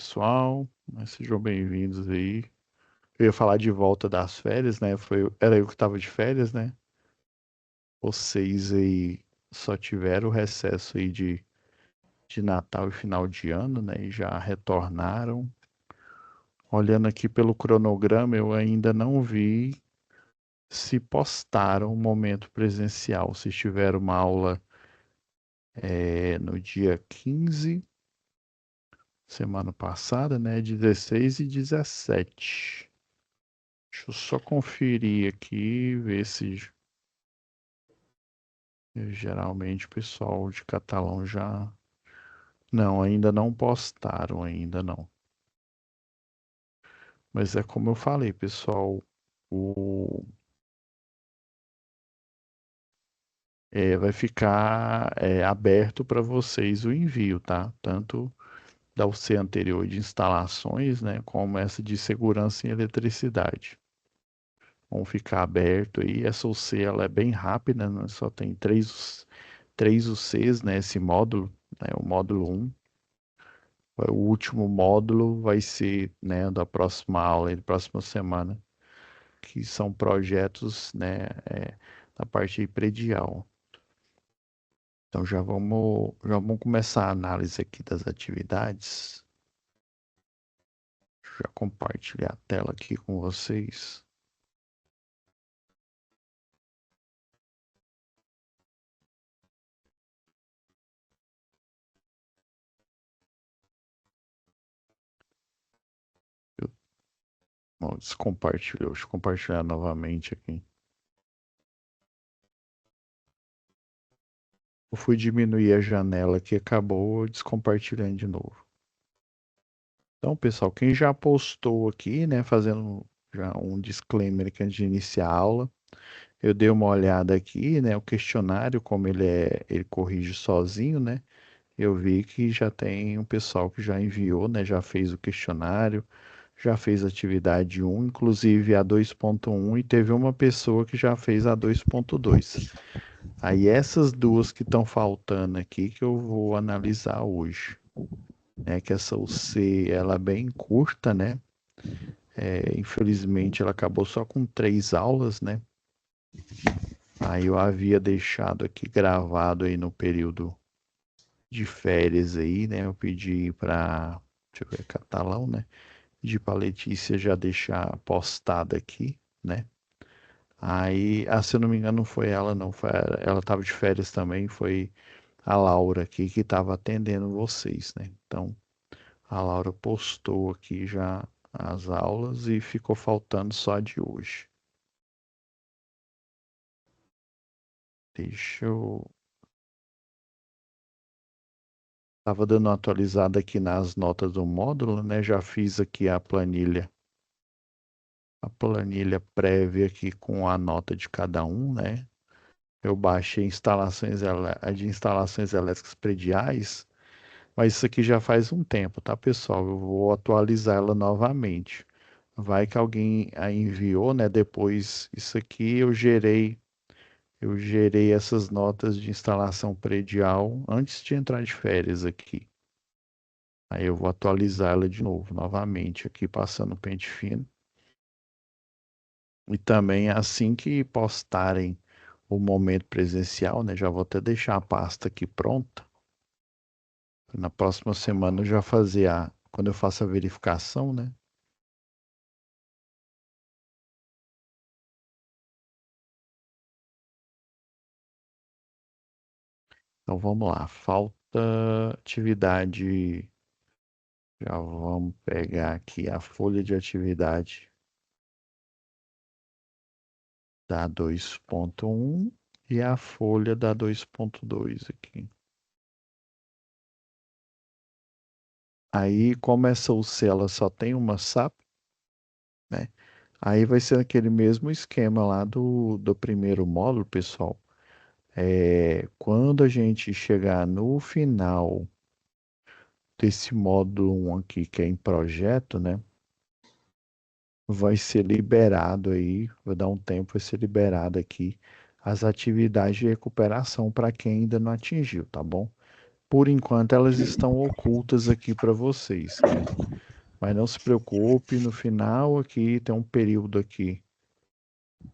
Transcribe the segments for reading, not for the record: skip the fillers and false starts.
pessoal, sejam bem-vindos aí. Eu ia falar de volta das férias, né? Era eu que estava de férias, né? Vocês aí só tiveram o recesso aí de Natal e final de ano, né? E já retornaram. Olhando aqui pelo cronograma, eu ainda não vi se postaram o momento presencial, se tiveram uma aula no dia 15, semana passada, né? 16 e 17. Deixa eu só conferir aqui, ver se geralmente o pessoal de Catalão já. Não, ainda não postaram, ainda não. Mas é como eu falei, pessoal, o, vai ficar aberto para vocês o envio, tá? Tanto da UC anterior de instalações, né, como essa de segurança em eletricidade. Vão ficar aberto aí. Essa UC ela é bem rápida, né? Só tem três UCs, né, esse módulo, né, o módulo um. O último módulo vai ser, né, da próxima aula, da próxima semana, que são projetos, né, da parte predial. Então já vamos começar a análise aqui das atividades. Já compartilhar a tela aqui com vocês. Eu, Bom, descompartilhou, deixa eu compartilhar novamente aqui. Eu fui diminuir a janela que acabou descompartilhando de novo. Então, pessoal, quem já postou aqui, né, fazendo já um disclaimer aqui antes de iniciar a aula, eu dei uma olhada aqui, né, o questionário, como ele corrige sozinho, né, eu vi que já tem um pessoal que já enviou, né, já fez o questionário, já fez a atividade 1, inclusive a 2.1, e teve uma pessoa que já fez a 2.2. Aí essas duas que estão faltando aqui que eu vou analisar hoje, né? Que essa UC ela é bem curta, né? Infelizmente ela acabou só com 3 aulas, né? Aí eu havia deixado aqui gravado aí no período de férias aí, né? Eu pedi para, deixa eu ver, catalão, né? Pedi para Letícia já deixar postada aqui, né? Aí, se eu não me engano, não foi ela, não. Ela estava de férias também, foi a Laura aqui que estava atendendo vocês, né? Então, a Laura postou aqui já as aulas e ficou faltando só a de hoje. Deixa eu. Estava dando uma atualizada aqui nas notas do módulo, né? Já fiz aqui a planilha prévia aqui com a nota de cada um, né? Eu baixei a de instalações elétricas prediais, mas isso aqui já faz um tempo, tá, pessoal? Eu vou atualizar ela novamente. Vai que alguém a enviou, né? Depois, isso aqui eu gerei essas notas de instalação predial antes de entrar de férias aqui. Aí eu vou atualizar ela de novo, novamente, aqui passando o pente fino. E também assim que postarem o momento presencial, né? Já vou até deixar a pasta aqui pronta. Na próxima semana eu já fazer quando eu faço a verificação, né? Então vamos lá. Falta atividade. Já vamos pegar aqui a folha de atividade da 2.1 e a folha da 2.2 aqui. Aí, como essa UC só tem uma SAP, né? Aí vai ser aquele mesmo esquema lá do primeiro módulo, pessoal. Quando a gente chegar no final desse módulo 1 aqui, que é em projeto, né? Vai ser liberado aí, vou dar um tempo, vai ser liberado aqui as atividades de recuperação para quem ainda não atingiu, tá bom? Por enquanto, elas estão ocultas aqui para vocês, né? Mas não se preocupe, no final aqui tem um período aqui,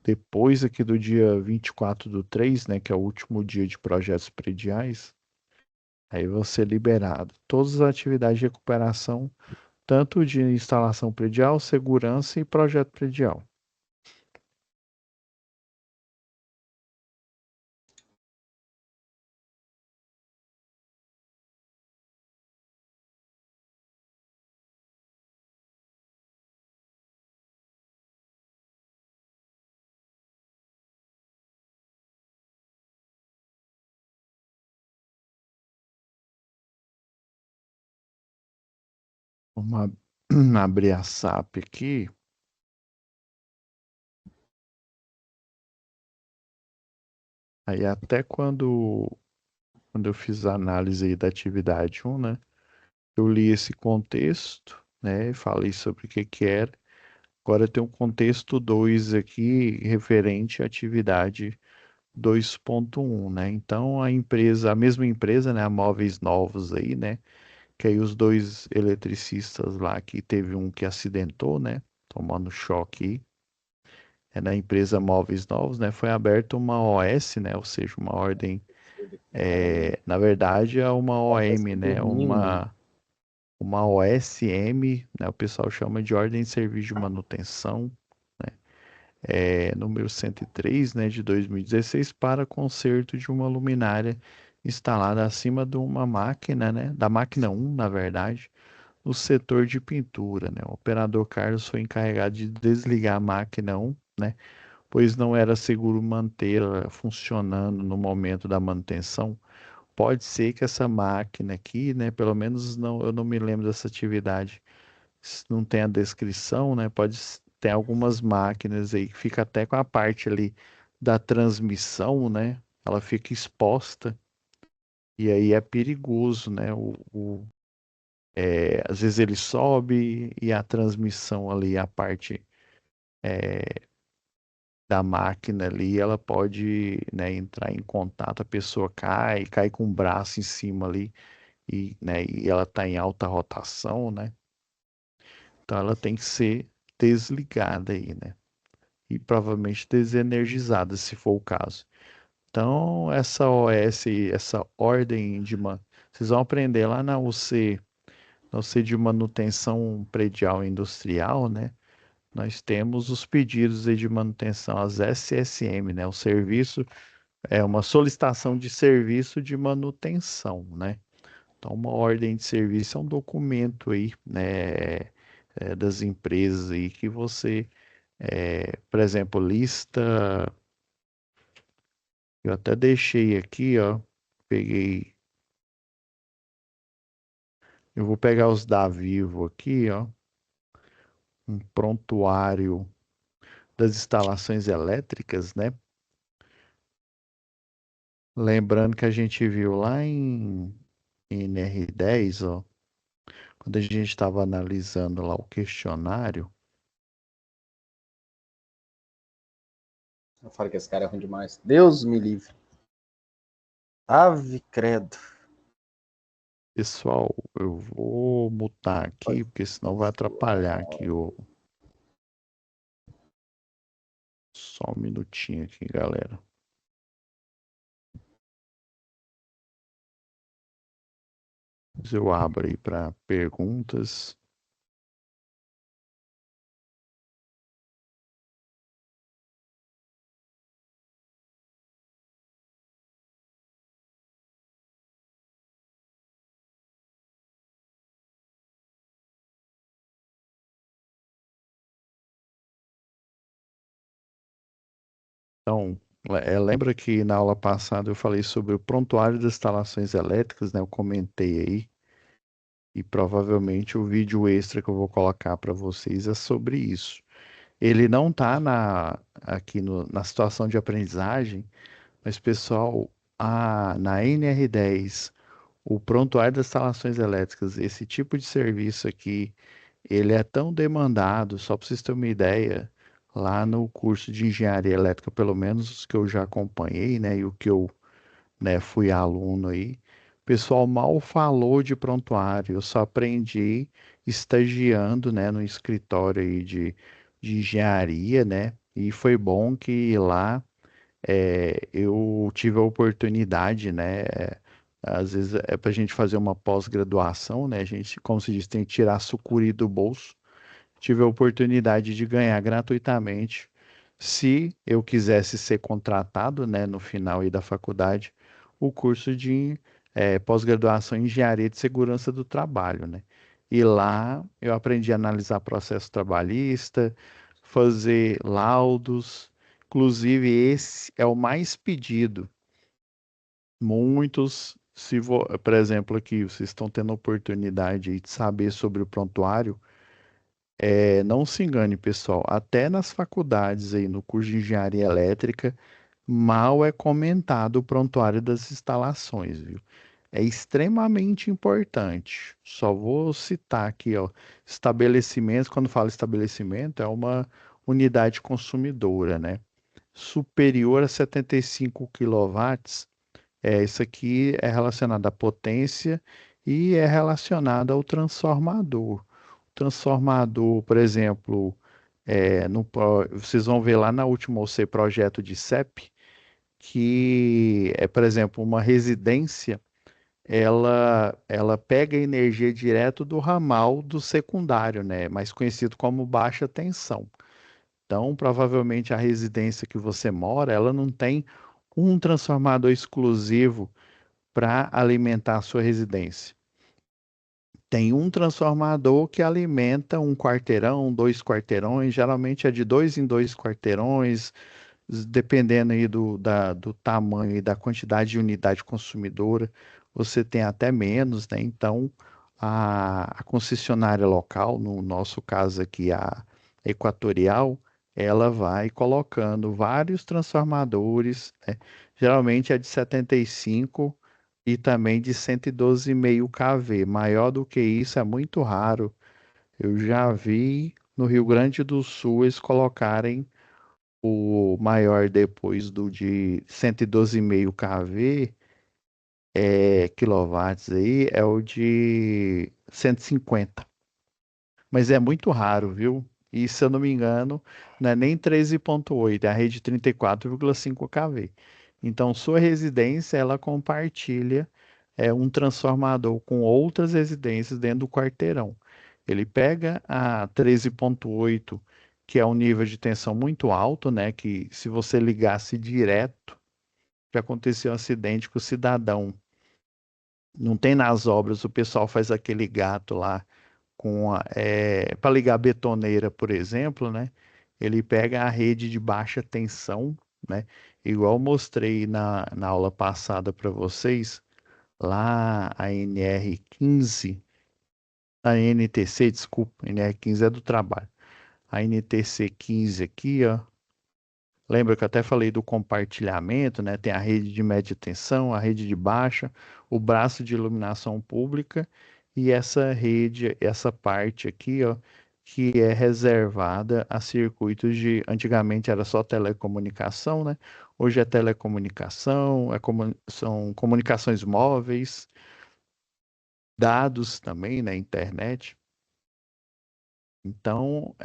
depois aqui do dia 24/3, né, que é o último dia de projetos prediais, aí você liberado. Todas as atividades de recuperação, tanto de instalação predial, segurança e projeto predial. Vamos abrir a SAP aqui. Aí até quando eu fiz a análise aí da atividade 1, né? Eu li esse contexto, né? Falei sobre o que que era. Agora tem um contexto 2 aqui, referente à atividade 2.1, né? Então a mesma empresa, né? A Móveis Novos aí, né? Que aí os dois eletricistas lá, que teve um que acidentou, né? Tomando choque, é na empresa Móveis Novos, né? Foi aberta uma OS, né? Ou seja, uma ordem, na verdade é uma OM, né? Uma OSM, né? O pessoal chama de Ordem de Serviço de Manutenção, número 103, né? De 2016, para conserto de uma luminária instalada acima de uma máquina, né? Da máquina 1, na verdade, no setor de pintura, né? O operador Carlos foi encarregado de desligar a máquina 1, né? Pois não era seguro mantê-la funcionando no momento da manutenção. Pode ser que essa máquina aqui, né? Pelo menos não, eu não me lembro dessa atividade. Não tem a descrição, né? Ter algumas máquinas aí que fica até com a parte ali da transmissão, né? Ela fica exposta e aí é perigoso, né? Às vezes ele sobe e a transmissão ali, a parte da máquina ali, ela pode, né, entrar em contato, a pessoa cai com o braço em cima ali e ela está em alta rotação, né? Então ela tem que ser desligada aí, né? E provavelmente desenergizada, se for o caso. Então, essa OS, essa ordem vocês vão aprender lá na UC de manutenção predial industrial, né? Nós temos os pedidos aí de manutenção, as SSM, né? O serviço é uma solicitação de serviço de manutenção, né? Então, uma ordem de serviço é um documento aí, né? Das empresas aí que você, por exemplo, lista. Eu até deixei aqui, ó. Peguei. Eu vou pegar os da Vivo aqui, ó. Um prontuário das instalações elétricas, né? Lembrando que a gente viu lá em NR10, ó, quando a gente estava analisando lá o questionário, Eu falo que esse cara é ruim demais. Deus me livre. Ave credo. pessoal, eu vou mutar aqui, porque senão vai atrapalhar aqui o. Só um minutinho aqui, galera. Mas eu abro aí para perguntas. Então, lembra que na aula passada eu falei sobre o prontuário das instalações elétricas, né? Eu comentei aí, e provavelmente o vídeo extra que eu vou colocar para vocês é sobre isso. Ele não está aqui na situação de aprendizagem, mas pessoal, na NR10, o prontuário das instalações elétricas, esse tipo de serviço aqui, ele é tão demandado, só para vocês terem uma ideia, lá no curso de engenharia elétrica, pelo menos os que eu já acompanhei, né, e o que eu, né, fui aluno aí, pessoal mal falou de prontuário, eu só aprendi estagiando, né, no escritório aí de engenharia, né? E foi bom que lá eu tive a oportunidade, né? Às vezes é para a gente fazer uma pós-graduação, né? A gente, como se diz, tem que tirar a sucuri do bolso. Tive a oportunidade de ganhar gratuitamente, se eu quisesse ser contratado, né, no final aí da faculdade, o curso de pós-graduação em Engenharia de Segurança do Trabalho, né? E lá eu aprendi a analisar processo trabalhista, fazer laudos, inclusive esse é o mais pedido. Muitos, por exemplo, aqui vocês estão tendo a oportunidade aí de saber sobre o prontuário. Não se engane, pessoal, até nas faculdades aí, no curso de engenharia elétrica, mal é comentado o prontuário das instalações, viu? É extremamente importante. Só vou citar aqui, ó, estabelecimentos, quando falo estabelecimento, é uma unidade consumidora, né? Superior a 75 quilowatts, isso aqui é relacionado à potência e é relacionado ao transformador. Transformador, por exemplo, vocês vão ver lá na última OC projeto de CEP, que é, por exemplo, uma residência, ela pega energia direto do ramal do secundário, né? Mais conhecido como baixa tensão. Então, provavelmente a residência que você mora, ela não tem um transformador exclusivo para alimentar a sua residência. Tem um transformador que alimenta um quarteirão, dois quarteirões, geralmente é de dois em dois quarteirões, dependendo aí do tamanho e da quantidade de unidade consumidora, você tem até menos, né? Então, a concessionária local, no nosso caso aqui, a Equatorial, ela vai colocando vários transformadores, né? Geralmente é de 75 e também de 112,5 kV. Maior do que isso é muito raro. Eu já vi no Rio Grande do Sul eles colocarem o maior depois do de 112,5 kV, quilowatts aí, é o de 150. Mas é muito raro, viu? E se eu não me engano, não é nem 13,8, é a rede 34,5 kV. Então, sua residência, ela compartilha um transformador com outras residências dentro do quarteirão. Ele pega a 13,8, que é um nível de tensão muito alto, né? Que se você ligasse direto, já aconteceu um acidente com o cidadão. Não tem nas obras, o pessoal faz aquele gato lá para ligar a betoneira, por exemplo, né? Ele pega a rede de baixa tensão, né? Igual eu mostrei na aula passada para vocês, lá a NR15, a NTC, desculpa, NR15 é do trabalho. A NTC 15 aqui, ó. Lembra que eu até falei do compartilhamento, né? Tem a rede de média tensão, a rede de baixa, o braço de iluminação pública e essa rede, essa parte aqui, ó, que é reservada a circuitos de, antigamente era só telecomunicação, né? Hoje é telecomunicação, são comunicações móveis, dados também, né? Internet. Então,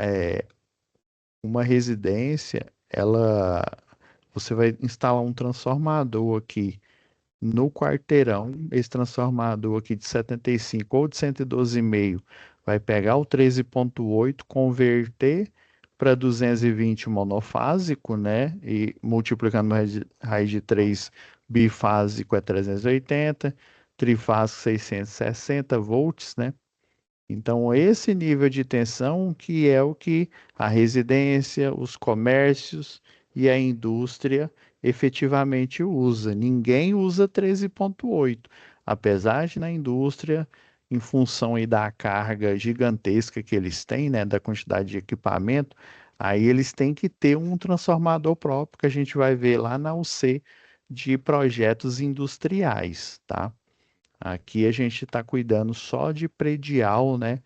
uma residência, você vai instalar um transformador aqui no quarteirão. Esse transformador aqui de 75 ou de 112,5 vai pegar o 13,8, converter para 220 monofásico, né? E multiplicando raiz de 3 bifásico é 380, trifásico 660 volts, né? Então, esse nível de tensão que é o que a residência, os comércios e a indústria efetivamente usa. Ninguém usa 13,8, apesar de na indústria, em função aí da carga gigantesca que eles têm, né, da quantidade de equipamento, aí eles têm que ter um transformador próprio que a gente vai ver lá na UC de projetos industriais, tá? Aqui a gente está cuidando só de predial, né?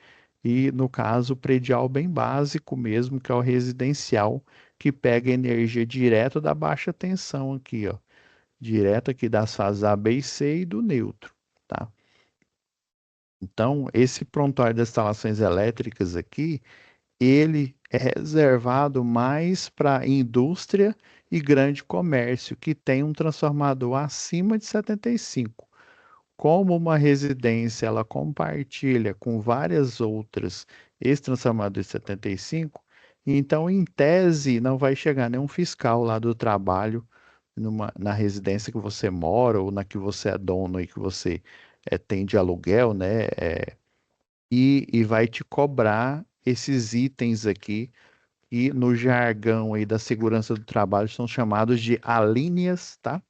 E no caso, predial bem básico mesmo, que é o residencial, que pega energia direto da baixa tensão aqui, ó. Direto aqui das fases A, B e C e do neutro. tá? Então, esse prontuário das instalações elétricas aqui, ele é reservado mais para indústria e grande comércio, que tem um transformador acima de 75. Como uma residência ela compartilha com várias outras esse transformador de 75, então, em tese, não vai chegar nenhum fiscal lá do trabalho na residência que você mora ou na que você é dono e que você tem de aluguel, né? E vai te cobrar esses itens aqui, que no jargão aí da segurança do trabalho são chamados de alíneas, tá?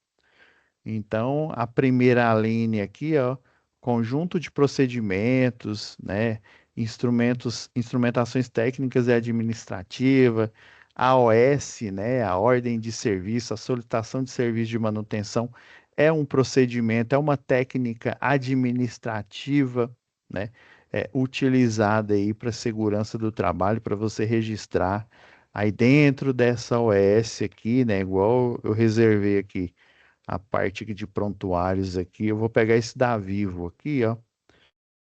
Então, a primeira linha aqui, ó, conjunto de procedimentos, né, instrumentações técnicas e administrativa, AOS, né, a ordem de serviço, a solicitação de serviço de manutenção é um procedimento, é uma técnica administrativa, né, utilizada aí para segurança do trabalho, para você registrar aí dentro dessa OS aqui, né, igual eu reservei aqui a parte aqui de prontuários aqui. Eu vou pegar esse da Vivo aqui, ó.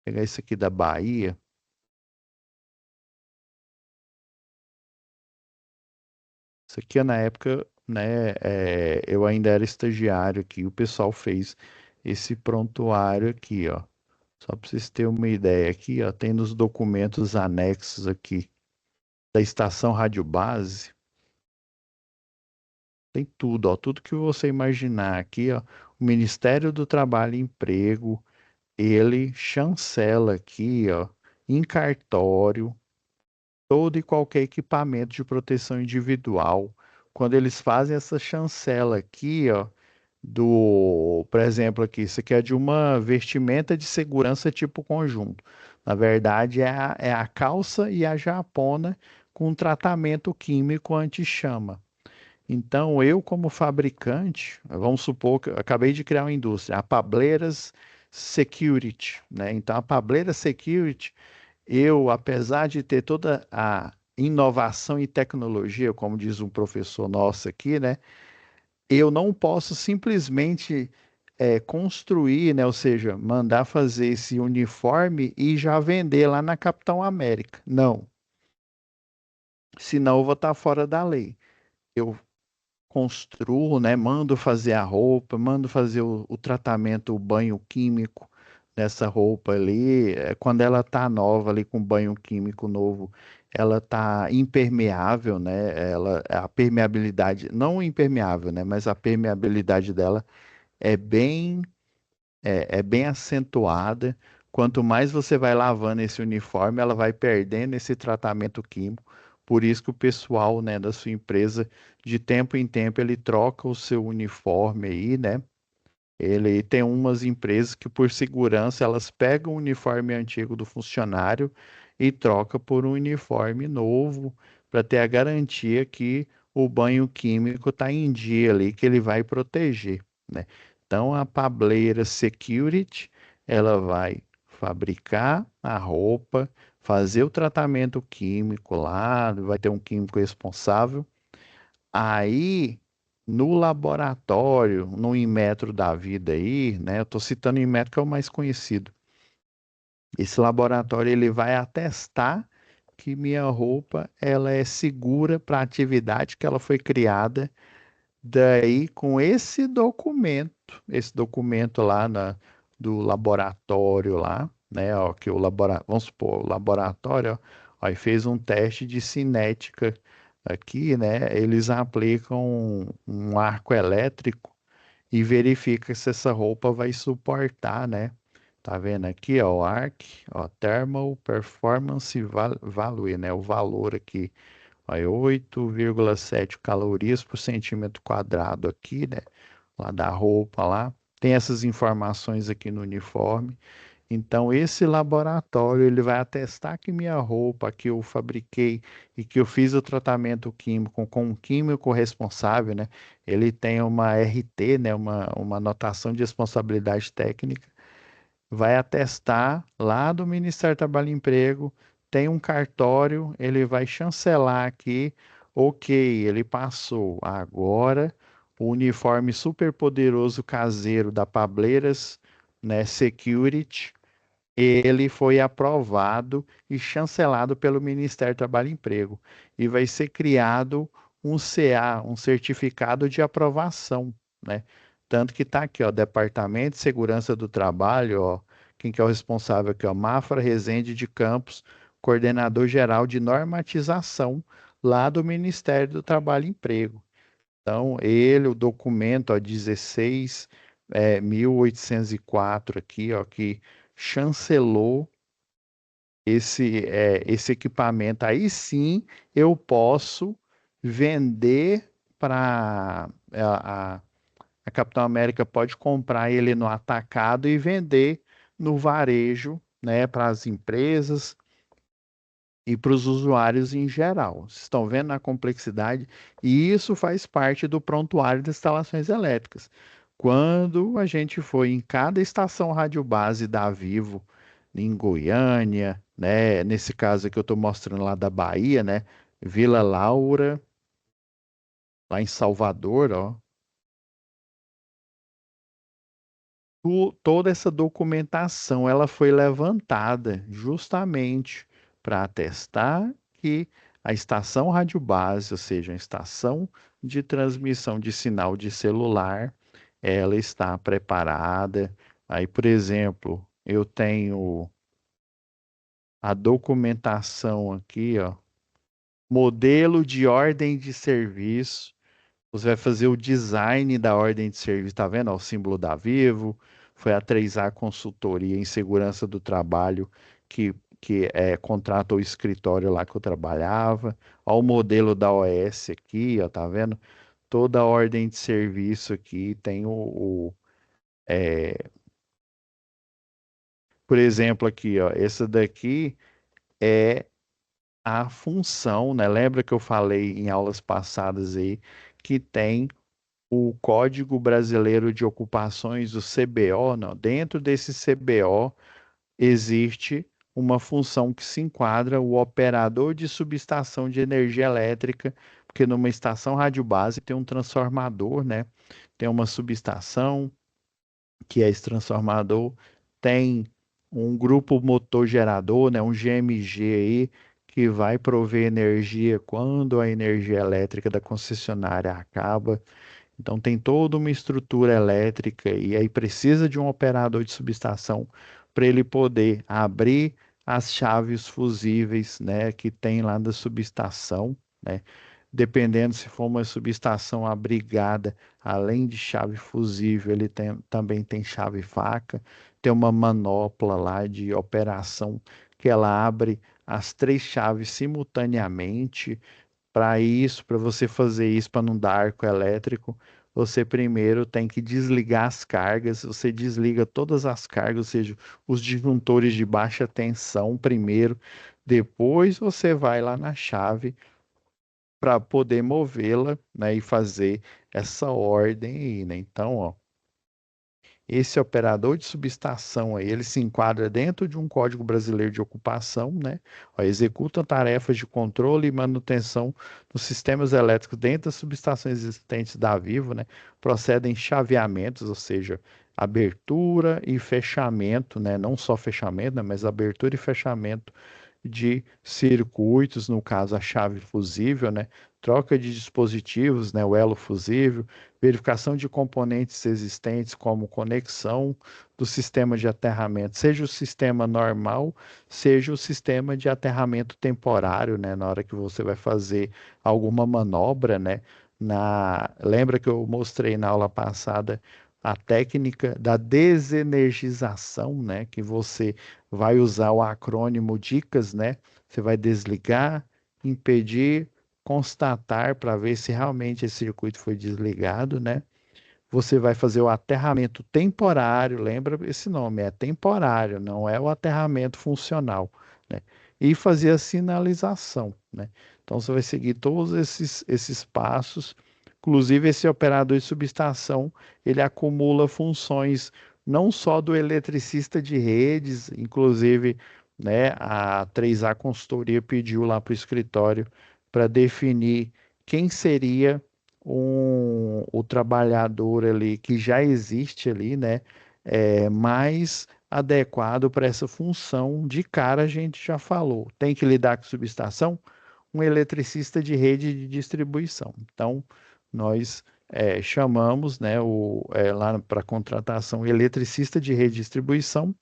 Pegar esse aqui da Bahia. Isso aqui na época, né? Eu ainda era estagiário aqui. O pessoal fez esse prontuário aqui, ó. Só para vocês terem uma ideia aqui, ó. Tem nos documentos anexos aqui da estação Rádio Base. Tem tudo, ó. Tudo que você imaginar aqui, ó. O Ministério do Trabalho e Emprego, ele chancela aqui, ó, em cartório, todo e qualquer equipamento de proteção individual. Quando eles fazem essa chancela aqui, ó, por exemplo, aqui, isso aqui é de uma vestimenta de segurança tipo conjunto. Na verdade, é a calça e a japona com tratamento químico anti-chama. Então, eu, como fabricante, vamos supor que eu acabei de criar uma indústria, a Pableiras Security, né? Então, a Pableiras Security, eu, apesar de ter toda a inovação e tecnologia, como diz um professor nosso aqui, né? Eu não posso simplesmente construir, né? Ou seja, mandar fazer esse uniforme e já vender lá na Capitão América. Não, senão eu vou estar fora da lei. Eu construo, né? Mando fazer a roupa, mando fazer o tratamento, o banho químico nessa roupa ali. Quando ela tá nova ali com banho químico novo, ela tá impermeável, né? A permeabilidade, não impermeável, né? Mas a permeabilidade dela é bem acentuada. Quanto mais você vai lavando esse uniforme, ela vai perdendo esse tratamento químico. Por isso que o pessoal, né, da sua empresa, de tempo em tempo, ele troca o seu uniforme aí, né? Ele tem umas empresas que, por segurança, elas pegam o uniforme antigo do funcionário e troca por um uniforme novo para ter a garantia que o banho químico está em dia ali, que ele vai proteger, né? Então, a Pableira Security, ela vai fabricar a roupa, fazer o tratamento químico lá, vai ter um químico responsável. Aí, no laboratório, no Inmetro da vida aí, né? Eu estou citando o Inmetro que é o mais conhecido. Esse laboratório ele vai atestar que minha roupa ela é segura para a atividade que ela foi criada. Daí, com esse documento lá do laboratório lá, né? Ó, que vamos supor, o laboratório, ó, aí fez um teste de cinética aqui, né? Eles aplicam um arco elétrico e verifica se essa roupa vai suportar, né? Tá vendo aqui, ó, o ARC, ó, Thermal Performance Value, né? O valor aqui. Aí 8,7 calorias por centímetro quadrado aqui, né? Lá da roupa lá. Tem essas informações aqui no uniforme. Então, esse laboratório, ele vai atestar que minha roupa que eu fabriquei e que eu fiz o tratamento químico com um químico responsável, né? Ele tem uma RT, né? Uma anotação de responsabilidade técnica, vai atestar lá do Ministério do Trabalho e Emprego, tem um cartório, ele vai chancelar aqui, ok, ele passou. Agora, o uniforme superpoderoso caseiro da Pableiras né, Security, ele foi aprovado e chancelado pelo Ministério do Trabalho e Emprego. E vai ser criado um CA, um certificado de aprovação, né? Tanto que está aqui, ó, Departamento de Segurança do Trabalho, ó, quem que é o responsável aqui, ó, Mafra Rezende de Campos, coordenador geral de normatização lá do Ministério do Trabalho e Emprego. Então, ele, o documento, ó, 16.804 aqui, ó, que chancelou esse equipamento. Aí sim eu posso vender para a Capitão América pode comprar ele no atacado e vender no varejo, né, para as empresas e para os usuários em geral. Vocês estão vendo a complexidade? E isso faz parte do prontuário das instalações elétricas. Quando a gente foi em cada estação rádio base da Vivo, em Goiânia, né, nesse caso aqui eu estou mostrando lá da Bahia, né, Vila Laura, lá em Salvador, ó, toda essa documentação ela foi levantada justamente para atestar que a estação rádio base, ou seja, a estação de transmissão de sinal de celular, ela está preparada. Aí, por exemplo, eu tenho a documentação aqui, ó, modelo de ordem de serviço. Você vai fazer o design da ordem de serviço, tá vendo? Ó, o símbolo da Vivo, foi a 3A Consultoria em Segurança do Trabalho que contratou o escritório lá que eu trabalhava. Ó, o modelo da OS aqui, ó, tá vendo? Toda a ordem de serviço aqui tem por exemplo, aqui, ó, essa daqui é a função, né? Lembra que eu falei em aulas passadas aí que tem o Código Brasileiro de Ocupações, o CBO, não. Dentro desse CBO existe uma função que se enquadra o operador de subestação de energia elétrica, porque numa estação rádio base tem um transformador, né? Tem uma subestação, que é esse transformador, tem um grupo motor gerador, né? Um GMG aí, que vai prover energia quando a energia elétrica da concessionária acaba. Então tem toda uma estrutura elétrica e aí precisa de um operador de subestação para ele poder abrir as chaves fusíveis, né, que tem lá da subestação, né? Dependendo se for uma subestação abrigada, além de chave fusível, também tem chave faca, tem uma manopla lá de operação que ela abre as três chaves simultaneamente. Para isso, para você fazer isso, para não dar arco elétrico, você primeiro tem que desligar as cargas. Você desliga todas as cargas, ou seja, os disjuntores de baixa tensão primeiro. Depois você vai lá na chave para poder movê-la, né, e fazer essa ordem aí, né? Então, ó, esse operador de subestação aí, ele se enquadra dentro de um Código Brasileiro de Ocupação, né? Ó, executa tarefas de controle e manutenção dos sistemas elétricos dentro das subestações existentes da Vivo, né? Procedem chaveamentos, ou seja, abertura e fechamento, né? Não só fechamento, né? Mas abertura e fechamento de circuitos, no caso a chave fusível, né? Troca de dispositivos, né? O elo fusível, verificação de componentes existentes, como conexão do sistema de aterramento, seja o sistema normal, seja o sistema de aterramento temporário, né? Na hora que você vai fazer alguma manobra, né? Lembra que eu mostrei na aula passada a técnica da desenergização, né? Que você vai usar o acrônimo dicas, né? Você vai desligar, impedir, constatar para ver se realmente esse circuito foi desligado, né? Você vai fazer o aterramento temporário, lembra esse nome, é temporário, não é o aterramento funcional, né? E fazer a sinalização, né? Então você vai seguir todos esses passos, inclusive esse operador de subestação, ele acumula funções não só do eletricista de redes, inclusive, né, a 3A Consultoria pediu lá para o escritório para definir quem seria o trabalhador ali que já existe ali, né? mais adequado para essa função. De cara, a gente já falou. Tem que lidar com subestação? Um eletricista de rede de distribuição. Então, nós chamamos, né, lá para contratação eletricista de rede de distribuição.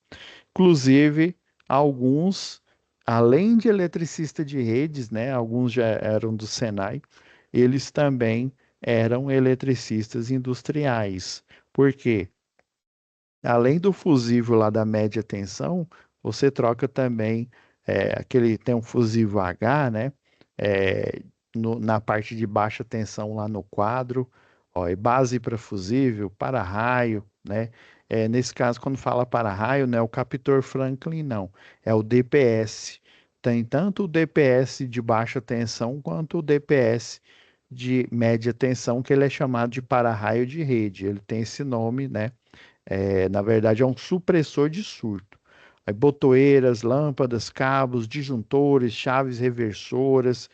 Inclusive, alguns, além de eletricista de redes, né, alguns já eram do Senai, eles também eram eletricistas industriais. Por quê? Além do fusível lá da média tensão, você troca também aquele tem um fusível H, né? Na parte de baixa tensão lá no quadro, ó, é base para fusível, para-raio, né? Nesse caso, quando fala para-raio, não é o captor Franklin, não, é o DPS. Tem tanto o DPS de baixa tensão quanto o DPS de média tensão, que ele é chamado de para-raio de rede. Ele tem esse nome, né? Na verdade, é um supressor de surto. Aí, botoeiras, lâmpadas, cabos, disjuntores, chaves reversoras,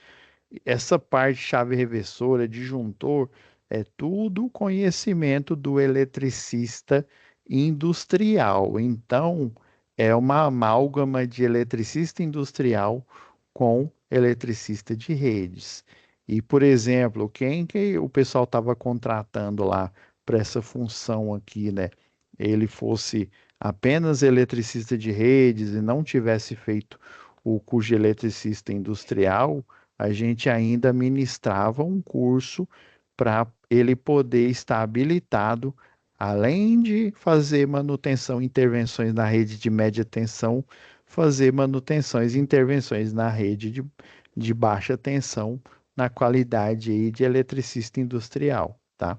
essa parte chave reversora, disjuntor, é tudo conhecimento do eletricista industrial. Então, é uma amálgama de eletricista industrial com eletricista de redes. E, por exemplo, quem que o pessoal estava contratando lá para essa função aqui, né? Ele fosse apenas eletricista de redes e não tivesse feito o curso de eletricista industrial, a gente ainda ministrava um curso para ele poder estar habilitado, além de fazer manutenção e intervenções na rede de média tensão, fazer manutenções e intervenções na rede de baixa tensão, na qualidade aí de eletricista industrial, tá?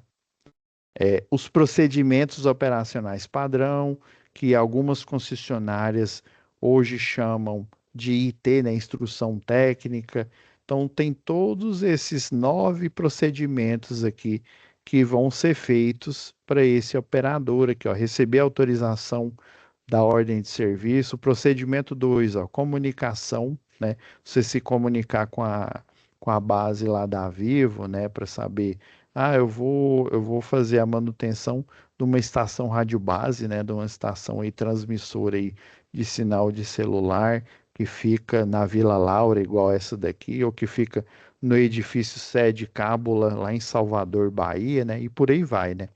Os procedimentos operacionais padrão, que algumas concessionárias hoje chamam de IT, né, instrução técnica. Então, tem todos esses 9 procedimentos aqui que vão ser feitos para esse operador aqui, ó, receber autorização da ordem de serviço. Procedimento 2, ó, comunicação, né? Você se comunicar com a base lá da Vivo, né, para saber, eu vou fazer a manutenção de uma estação rádio base, né, de uma estação aí transmissora aí de sinal de celular que fica na Vila Laura, igual essa daqui, ou que fica no edifício sede Cábula, lá em Salvador, Bahia, né, e por aí vai, né?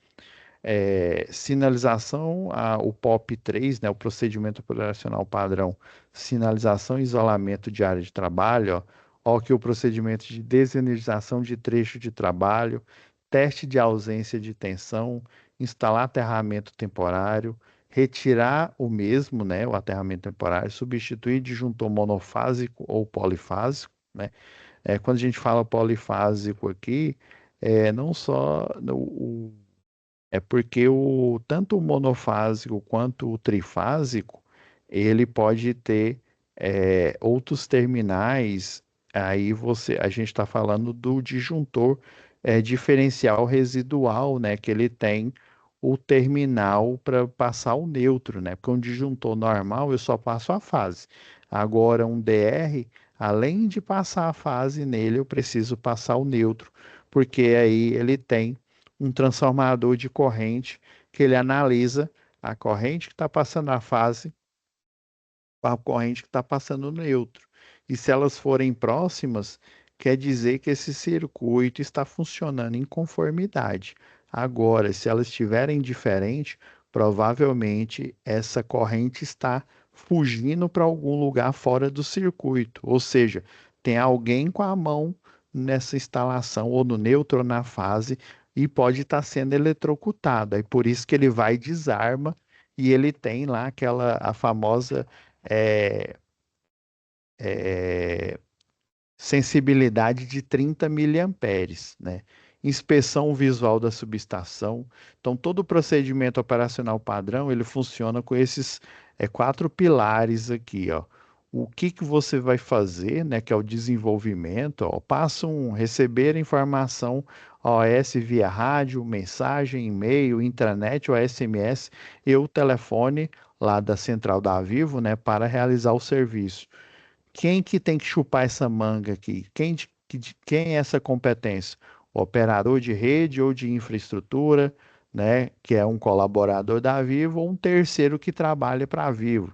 Sinalização, o POP3, né, o procedimento operacional padrão, sinalização e isolamento de área de trabalho, ó que o procedimento de desenergização de trecho de trabalho, teste de ausência de tensão, instalar aterramento temporário, retirar o mesmo, né, o aterramento temporário, substituir disjuntor monofásico ou polifásico, né? Quando a gente fala polifásico aqui, não só porque tanto o monofásico quanto o trifásico, ele pode ter outros terminais. Aí a gente está falando do disjuntor diferencial residual, né? Que ele tem o terminal para passar o neutro, né? Porque um disjuntor normal eu só passo a fase. Agora um DR, além de passar a fase nele, eu preciso passar o neutro, porque aí ele tem um transformador de corrente que ele analisa a corrente que está passando a fase com a corrente que está passando no neutro. E se elas forem próximas, quer dizer que esse circuito está funcionando em conformidade. Agora, se elas estiverem diferentes, provavelmente essa corrente está fugindo para algum lugar fora do circuito. Ou seja, tem alguém com a mão nessa instalação, ou no neutro ou na fase, e pode estar sendo eletrocutado. É por isso que ele vai e desarma, e ele tem lá a famosa é, é, sensibilidade de 30 miliamperes, né? Inspeção visual da subestação. Então, todo o procedimento operacional padrão, ele funciona com esses 4 pilares aqui, ó. O que que você vai fazer, né, que é o desenvolvimento, ó, receber informação OS via rádio, mensagem, e-mail, intranet ou SMS e o telefone lá da central da Vivo, né, para realizar o serviço. Quem que tem que chupar essa manga aqui? Quem é essa competência? O operador de rede ou de infraestrutura, né, que é um colaborador da Vivo, ou um terceiro que trabalha para a Vivo.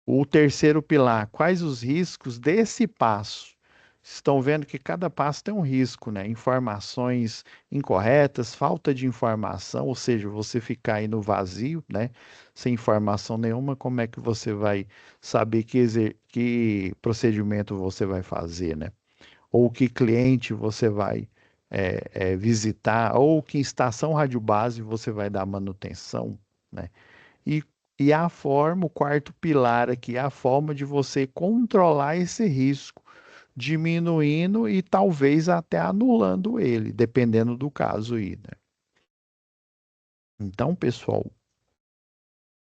O terceiro pilar, quais os riscos desse passo? Estão vendo que cada passo tem um risco, né? Informações incorretas, falta de informação, ou seja, você ficar aí no vazio, né? Sem informação nenhuma, como é que você vai saber que procedimento você vai fazer, né? Ou que cliente você vai visitar, ou que estação rádio base você vai dar manutenção, né? E, e a forma, o quarto pilar aqui, é a forma de você controlar esse risco, diminuindo e talvez até anulando ele, dependendo do caso aí, né? Então, pessoal,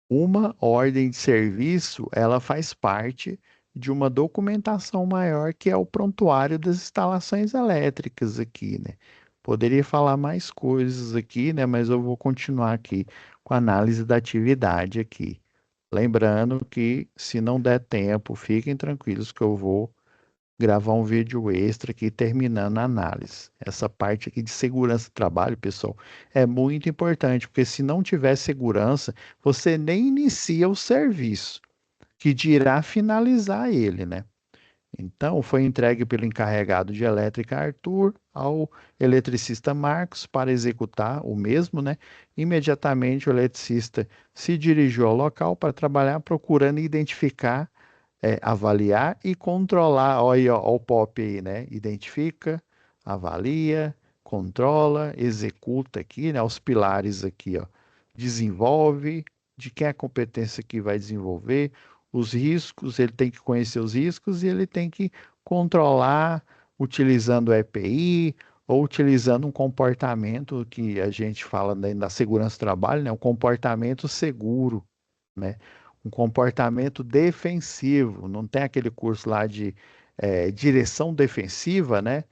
uma ordem de serviço, ela faz parte de uma documentação maior que é o prontuário das instalações elétricas aqui, né? Poderia falar mais coisas aqui, né? Mas eu vou continuar aqui com a análise da atividade aqui. Lembrando que, se não der tempo, fiquem tranquilos que eu vou gravar um vídeo extra aqui terminando a análise. Essa parte aqui de segurança do trabalho, pessoal, é muito importante, porque se não tiver segurança, você nem inicia o serviço, que dirá finalizar ele, né? Então, foi entregue pelo encarregado de elétrica Arthur ao eletricista Marcos para executar o mesmo, né? Imediatamente o eletricista se dirigiu ao local para trabalhar procurando identificar, avaliar e controlar. Olha aí, ó, ó o POP aí, né? Identifica, avalia, controla, executa aqui, né? Os pilares aqui, ó. Desenvolve, de quem é a competência que vai desenvolver, os riscos, ele tem que conhecer os riscos e ele tem que controlar utilizando o EPI ou utilizando um comportamento que a gente fala da segurança do trabalho, né? Um comportamento seguro, né? Um comportamento defensivo. Não tem aquele curso lá de direção defensiva, né?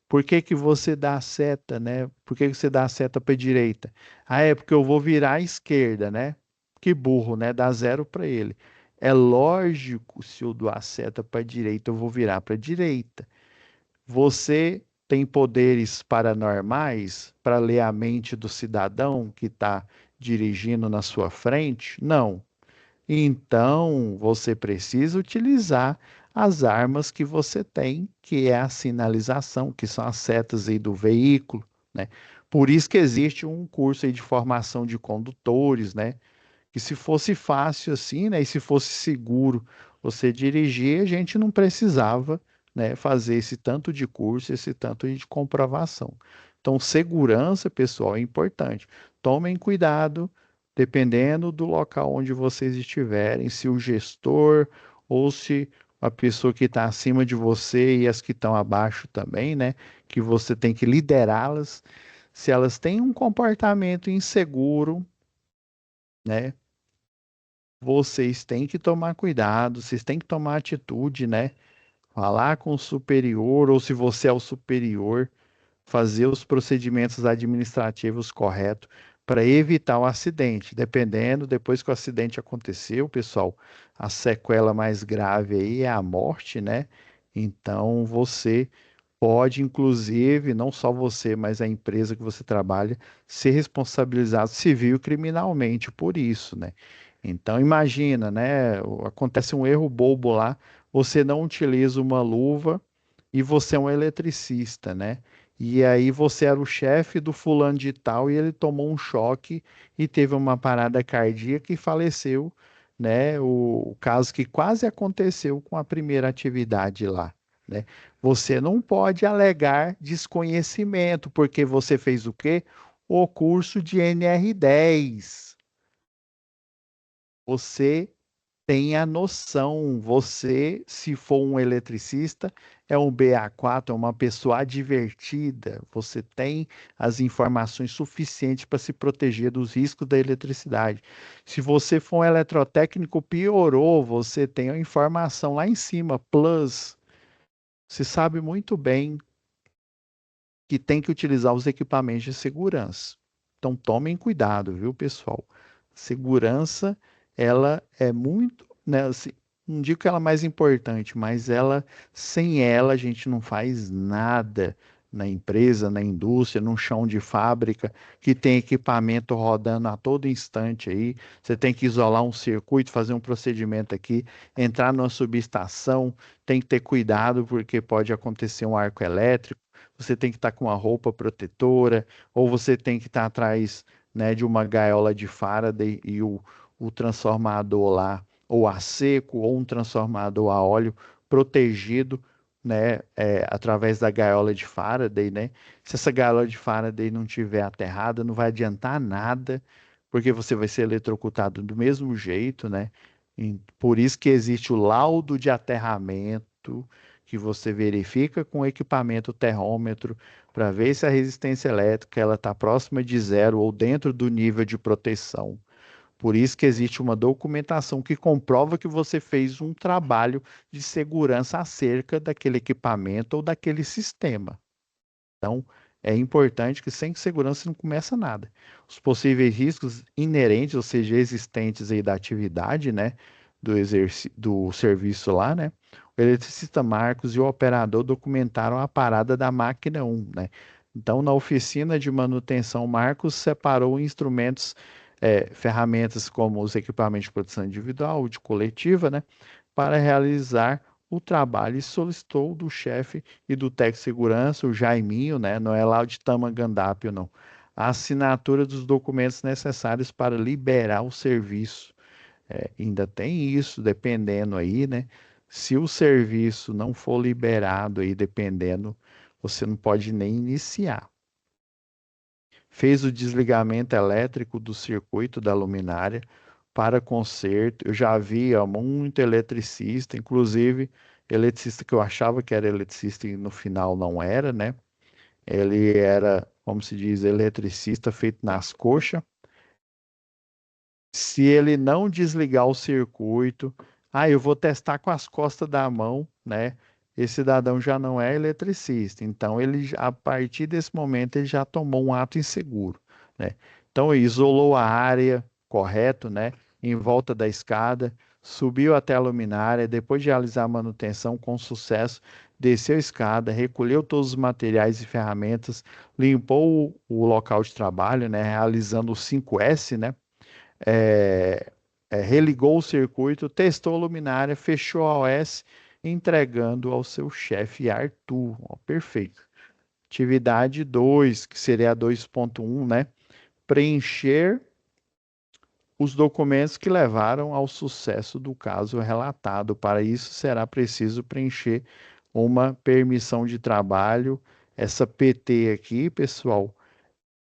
Por que que você dá a seta, né? Por que que você dá a seta para a direita? Ah, é porque eu vou virar à esquerda, né? Que burro, né? Dá zero para ele. É lógico, se eu dou a seta para a direita, eu vou virar para a direita. Você tem poderes paranormais para ler a mente do cidadão que está dirigindo na sua frente? Não. Então, você precisa utilizar as armas que você tem, que é a sinalização, que são as setas aí do veículo, né? Por isso que existe um curso aí de formação de condutores, né? Que se fosse fácil assim, né, e se fosse seguro você dirigir, a gente não precisava, né, fazer esse tanto de curso, esse tanto de comprovação. Então, segurança, pessoal, é importante. Tomem cuidado, dependendo do local onde vocês estiverem, se o gestor ou se a pessoa que está acima de você e as que estão abaixo também, né, que você tem que liderá-las, se elas têm um comportamento inseguro, né, vocês têm que tomar cuidado, vocês têm que tomar atitude, né? Falar com o superior, ou se você é o superior, fazer os procedimentos administrativos corretos para evitar o acidente. Dependendo, depois que o acidente aconteceu, pessoal, a sequela mais grave aí é a morte, né? Então você pode, inclusive, não só você, mas a empresa que você trabalha, ser responsabilizado civil e criminalmente por isso, né? Então, imagina, né? Acontece um erro bobo lá, você não utiliza uma luva e você é um eletricista, né? E aí você era o chefe do fulano de tal e ele tomou um choque e teve uma parada cardíaca e faleceu, né? O caso que quase aconteceu com a primeira atividade lá, né? Você não pode alegar desconhecimento, porque você fez o quê? O curso de NR10. Você tem a noção, você, se for um eletricista, é um BA4, é uma pessoa advertida, você tem as informações suficientes para se proteger dos riscos da eletricidade. Se você for um eletrotécnico, piorou, você tem a informação lá em cima, plus, você sabe muito bem que tem que utilizar os equipamentos de segurança. Então tomem cuidado, viu, pessoal? Segurança, ela é muito, né, assim, não digo que ela é mais importante, mas ela, sem ela, a gente não faz nada, na empresa, na indústria, num chão de fábrica, que tem equipamento rodando a todo instante aí. Você tem que isolar um circuito, fazer um procedimento aqui, entrar numa subestação, tem que ter cuidado porque pode acontecer um arco elétrico. Você tem que estar com uma roupa protetora, ou você tem que estar atrás, né, de uma gaiola de Faraday e o transformador lá, ou a seco, ou um transformador a óleo protegido, né, através da gaiola de Faraday, né? Se essa gaiola de Faraday não tiver aterrada, não vai adiantar nada, porque você vai ser eletrocutado do mesmo jeito, né? Por isso que existe o laudo de aterramento, que você verifica com o equipamento termômetro para ver se a resistência elétrica ela está próxima de zero ou dentro do nível de proteção. Por isso que existe uma documentação que comprova que você fez um trabalho de segurança acerca daquele equipamento ou daquele sistema. Então, é importante que sem segurança não começa nada. Os possíveis riscos inerentes, ou seja, existentes aí da atividade, né, do serviço lá, né, o eletricista Marcos e o operador documentaram a parada da máquina 1, né. Então, na oficina de manutenção, Marcos separou instrumentos, ferramentas como os equipamentos de proteção individual, de coletiva, né, para realizar o trabalho e solicitou do chefe e do técnico de segurança, o Jaiminho, né? Não é lá o de Tamangandápio, não. A assinatura dos documentos necessários para liberar o serviço. Ainda tem isso, dependendo aí, né? Se o serviço não for liberado aí, dependendo, você não pode nem iniciar. Fez o desligamento elétrico do circuito da luminária para conserto. Eu já vi ó, muito eletricista, inclusive eletricista que eu achava que era eletricista e no final não era, né? Ele era, como se diz, eletricista feito nas coxas. Se ele não desligar o circuito, eu vou testar com as costas da mão, né? Esse cidadão já não é eletricista, então ele, a partir desse momento, ele já tomou um ato inseguro, né? Então, ele isolou a área, correto, né? Em volta da escada, subiu até a luminária, depois de realizar a manutenção com sucesso, desceu a escada, recolheu todos os materiais e ferramentas, limpou o local de trabalho, né? Realizando o 5S, né? é, religou o circuito, testou a luminária, fechou a OS, entregando ao seu chefe Arthur. Ó, perfeito. Atividade 2, que seria a 2.1, né? Preencher os documentos que levaram ao sucesso do caso relatado. Para isso, será preciso preencher uma permissão de trabalho. Essa PT aqui, pessoal,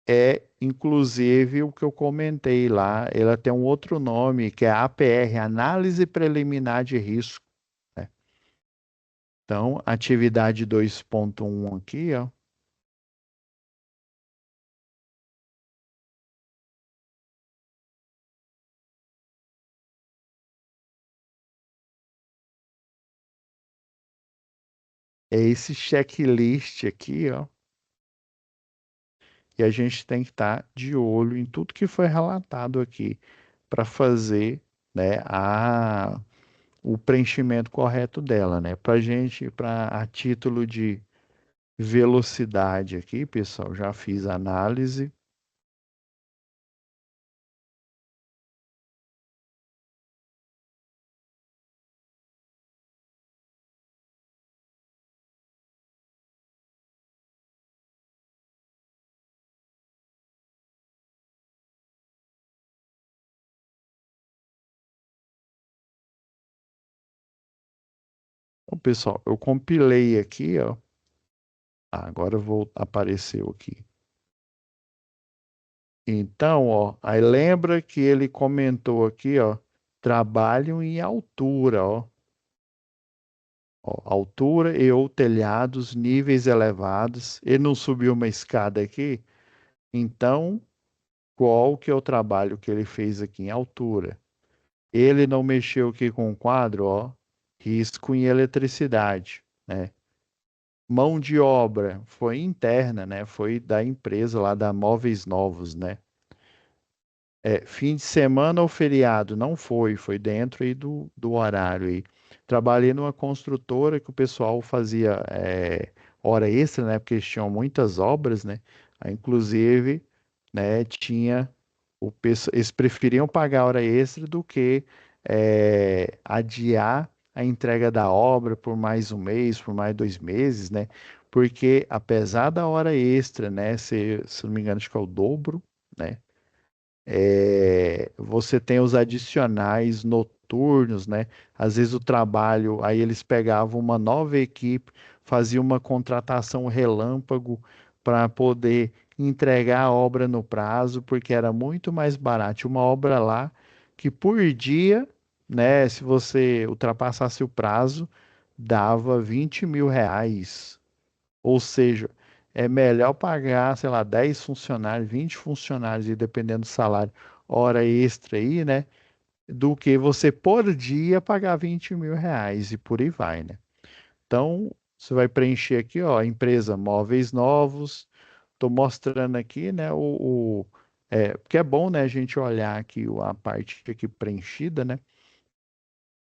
é inclusive o que eu comentei lá. Ela tem um outro nome, que é APR, Análise Preliminar de Risco, né? Então, atividade 2.1 aqui, ó, é esse checklist aqui, ó, e a gente tem que estar de olho em tudo que foi relatado aqui para fazer, né, o preenchimento correto dela, né? Para gente, a título de velocidade aqui, pessoal, já fiz a análise. Então, pessoal, eu compilei aqui, ó. Agora vou apareceu aqui. Então, ó, aí lembra que ele comentou aqui, ó, trabalho em altura, ó. Ó, altura e ou telhados, níveis elevados. Ele não subiu uma escada aqui, então qual que é o trabalho que ele fez aqui em altura? Ele não mexeu aqui com o quadro, ó, risco em eletricidade, né? Mão de obra foi interna, né? Foi da empresa lá da Móveis Novos, né? Fim de semana ou feriado? Não foi, foi dentro aí do horário aí. Trabalhei numa construtora que o pessoal fazia hora extra, né? Porque eles tinham muitas obras, né? Aí, inclusive, né, tinha eles preferiam pagar hora extra do que adiar a entrega da obra por mais um mês, por mais 2 meses, né? Porque apesar da hora extra, né, se não me engano, acho que é o dobro, né? Você tem os adicionais noturnos, né? Às vezes o trabalho, aí eles pegavam uma nova equipe, faziam uma contratação relâmpago para poder entregar a obra no prazo, porque era muito mais barato. Uma obra lá que por dia, né? Se você ultrapassasse o prazo, dava R$ 20.000. Ou seja, é melhor pagar, sei lá, 10 funcionários, 20 funcionários, e dependendo do salário, hora extra aí, né? Do que você por dia pagar R$ 20.000 e por aí vai, né? Então, você vai preencher aqui, ó, empresa móveis novos. Estou mostrando aqui, né? Porque é bom, né, a gente olhar aqui a parte aqui preenchida, né?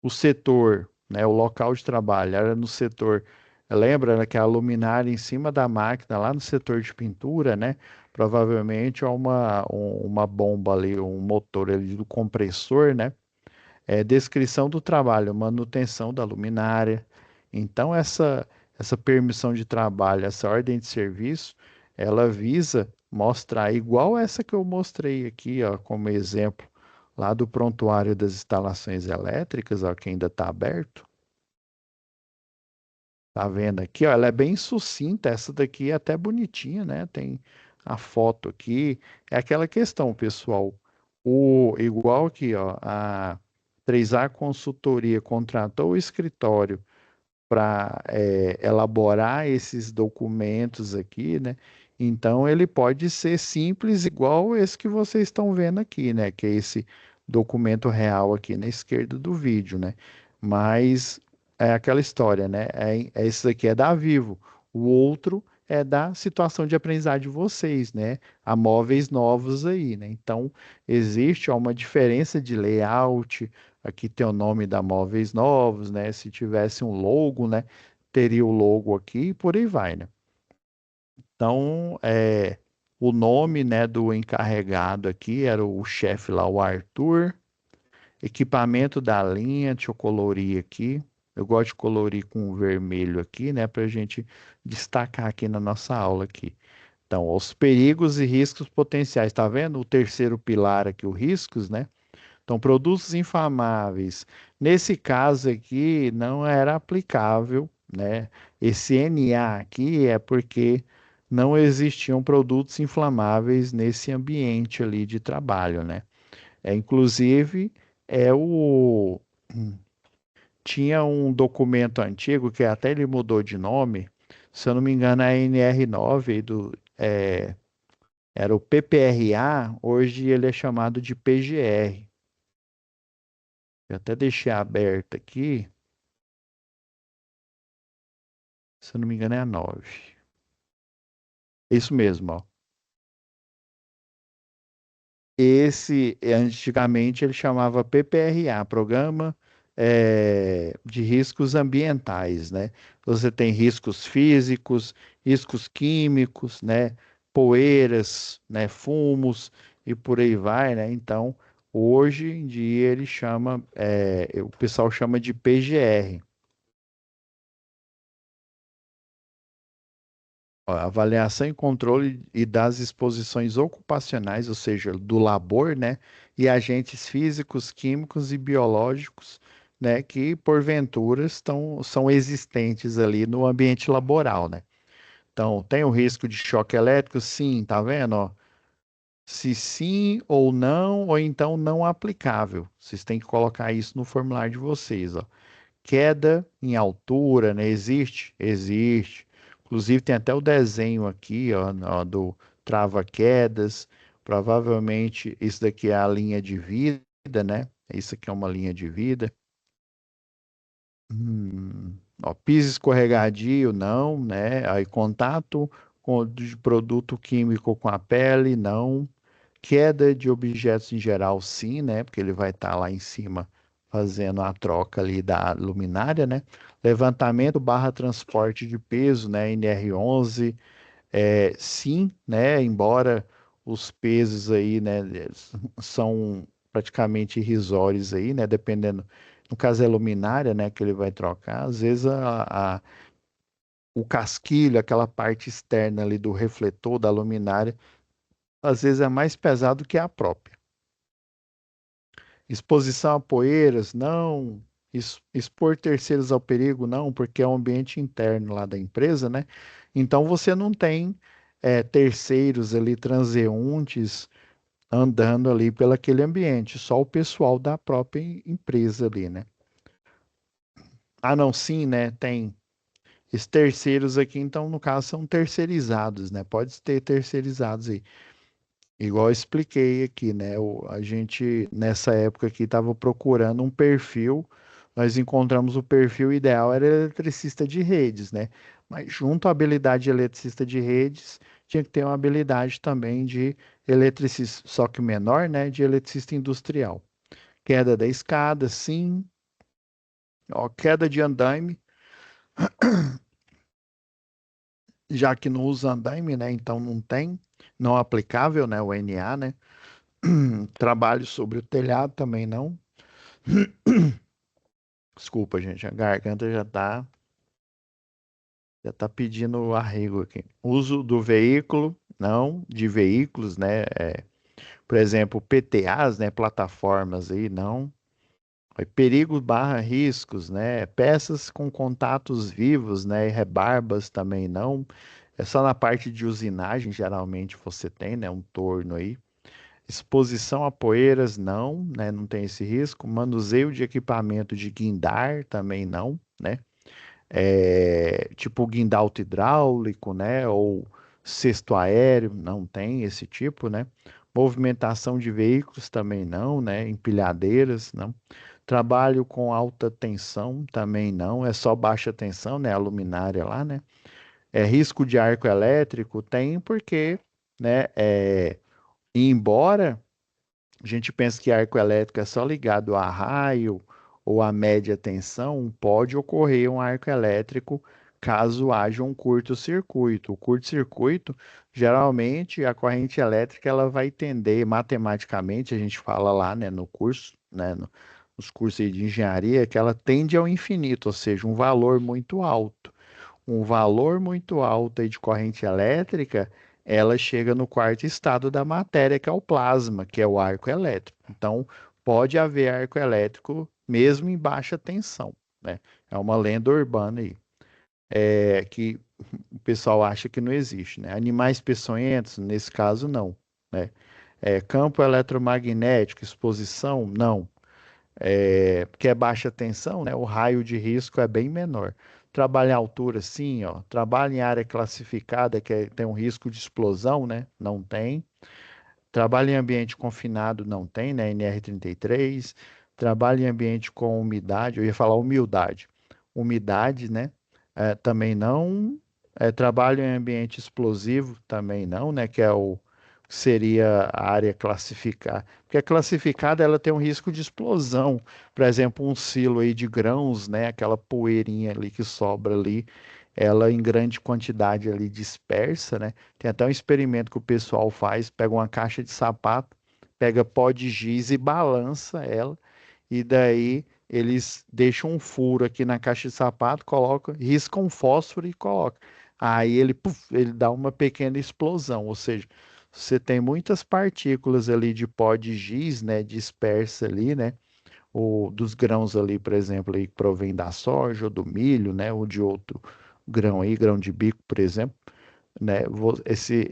O setor, né, o local de trabalho, era no setor, lembra, né, que a luminária em cima da máquina, lá no setor de pintura, né? Provavelmente é uma bomba ali, um motor ali do compressor, né? Descrição do trabalho, manutenção da luminária. Então, essa permissão de trabalho, essa ordem de serviço, ela visa mostrar igual essa que eu mostrei aqui, ó, como exemplo, lá do prontuário das instalações elétricas, ó, que ainda está aberto. Tá vendo aqui, ó? Ela é bem sucinta, essa daqui é até bonitinha, né? Tem a foto aqui. É aquela questão, pessoal. Igual aqui, ó, a 3A Consultoria contratou o escritório para elaborar esses documentos aqui, né? Então ele pode ser simples, igual esse que vocês estão vendo aqui, né? Que é esse documento real aqui na esquerda do vídeo, né? Mas é aquela história, né? Esse daqui é da Vivo, o outro é da situação de aprendizagem de vocês, né? Há móveis novos aí, né? Então existe ó, uma diferença de layout. Aqui tem o nome da Móveis Novos, né? Se tivesse um logo, né? Teria o logo aqui e por aí vai, né? Então, o nome, né, do encarregado aqui era o chefe lá, o Arthur. Equipamento da linha, deixa eu colorir aqui. Eu gosto de colorir com vermelho aqui, né, para a gente destacar aqui na nossa aula aqui. Então, os perigos e riscos potenciais, tá vendo? O terceiro pilar aqui, os riscos, né? Então, produtos inflamáveis. Nesse caso aqui, não era aplicável, né? Esse NA aqui é porque não existiam produtos inflamáveis nesse ambiente ali de trabalho, né? Inclusive, é o... tinha um documento antigo que até ele mudou de nome, se eu não me engano, é a NR9 era o PPRA, hoje ele é chamado de PGR. Eu até deixei aberto aqui, se eu não me engano é a 9. Isso mesmo, ó. Esse, antigamente, ele chamava PPRA, Programa de Riscos Ambientais, né? Você tem riscos físicos, riscos químicos, né? Poeiras, né? Fumos e por aí vai, né? Então, hoje em dia ele chama, o pessoal chama de PGR. Ó, avaliação e controle e das exposições ocupacionais, ou seja, do labor, né, e agentes físicos, químicos e biológicos, né, que porventura são existentes ali no ambiente laboral, né? Então, tem o risco de choque elétrico? Sim, tá vendo, ó? Se sim ou não, ou então não aplicável. Vocês têm que colocar isso no formulário de vocês, ó. Queda em altura, né? Existe? Existe. Inclusive tem até o desenho aqui, ó, do trava-quedas. Provavelmente isso daqui é a linha de vida, né? Isso aqui é uma linha de vida. Piso escorregadio, não, né? Aí contato de produto químico com a pele, não. Queda de objetos em geral, sim, né? Porque ele vai estar lá em cima fazendo a troca ali da luminária, né? Levantamento barra transporte de peso, né? NR11, sim, né? Embora os pesos aí, né, são praticamente irrisórios aí, né? Dependendo, no caso é luminária, né, que ele vai trocar, às vezes o casquilho, aquela parte externa ali do refletor da luminária, às vezes é mais pesado que a própria. Exposição a poeiras, não. Expor terceiros ao perigo, não, porque é um ambiente interno lá da empresa, né? Então você não tem terceiros ali, transeuntes, andando ali pelo aquele ambiente, só o pessoal da própria empresa ali, né? Ah, não, sim, né? Tem. Esses terceiros aqui, então, no caso, são terceirizados, né? Pode ter terceirizados aí. Igual eu expliquei aqui, né? A gente, nessa época aqui, estava procurando um perfil, nós encontramos o perfil ideal, era eletricista de redes, né? Mas junto à habilidade de eletricista de redes, tinha que ter uma habilidade também de eletricista, só que menor, né? De eletricista industrial. Queda da escada, sim. Ó, queda de andaime, já que não usa andaime, né? Então não tem, não é aplicável, né? O NA, né? Trabalho sobre o telhado também não. Desculpa, gente, a garganta já tá pedindo arrego aqui. Uso do veículo, não, de veículos, né? Por exemplo, PTAs, né? Plataformas aí, não. Aí, perigo barra riscos, né? Peças com contatos vivos, né? E rebarbas também não. É só na parte de usinagem, geralmente você tem, né? Um torno aí. Exposição a poeiras, não, né? Não tem esse risco. Manuseio de equipamento de guindar, também não, né? Tipo guindalte hidráulico, né? Ou cesto aéreo, não tem esse tipo, né? Movimentação de veículos também não, né? Empilhadeiras, não. Trabalho com alta tensão também não, é só baixa tensão, né? A luminária lá, né? Risco de arco elétrico tem porque, né? Embora a gente pensa que arco elétrico é só ligado a raio ou a média tensão, pode ocorrer um arco elétrico caso haja um curto-circuito. O curto-circuito, geralmente, a corrente elétrica ela vai tender matematicamente, a gente fala lá, né, no curso, né, nos cursos aí de engenharia, que ela tende ao infinito, ou seja, um valor muito alto. Um valor muito alto aí de corrente elétrica, ela chega no quarto estado da matéria, que é o plasma, que é o arco elétrico. Então, pode haver arco elétrico mesmo em baixa tensão, né? É uma lenda urbana aí, que o pessoal acha que não existe, né? Animais peçonhentos, nesse caso, não, né? Campo eletromagnético, exposição, não. Porque é baixa tensão, né? O raio de risco é bem menor. Trabalha em altura, sim, ó. Trabalha em área classificada, tem um risco de explosão, né? Não tem. Trabalha em ambiente confinado, não tem, né? NR33. Trabalha em ambiente com umidade, eu ia falar humildade. Umidade, né? Também não. Trabalho em ambiente explosivo, também não, né? Que é seria a área classificada. Porque a classificada ela tem um risco de explosão. Por exemplo, um silo aí de grãos, né? Aquela poeirinha ali que sobra ali, ela em grande quantidade ali dispersa, né? Tem até um experimento que o pessoal faz, pega uma caixa de sapato, pega pó de giz e balança ela, e daí eles deixam um furo aqui na caixa de sapato, colocam, riscam um fósforo e colocam. Aí ele, puf, ele dá uma pequena explosão, ou seja, você tem muitas partículas ali de pó de giz, né, dispersa ali, né, dos grãos ali, por exemplo, aí que provém da soja ou do milho, né, ou de outro grão aí, grão de bico, por exemplo, né, esse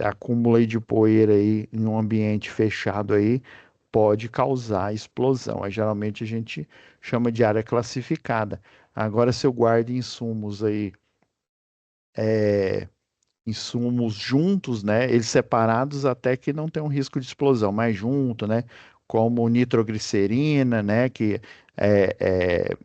acúmulo aí de poeira aí em um ambiente fechado aí pode causar explosão. Aí, geralmente a gente chama de área classificada. Agora, se eu guardo insumos aí, insumos juntos, né? Eles separados até que não tem um risco de explosão, mas junto, né? Como nitroglicerina, né? Que é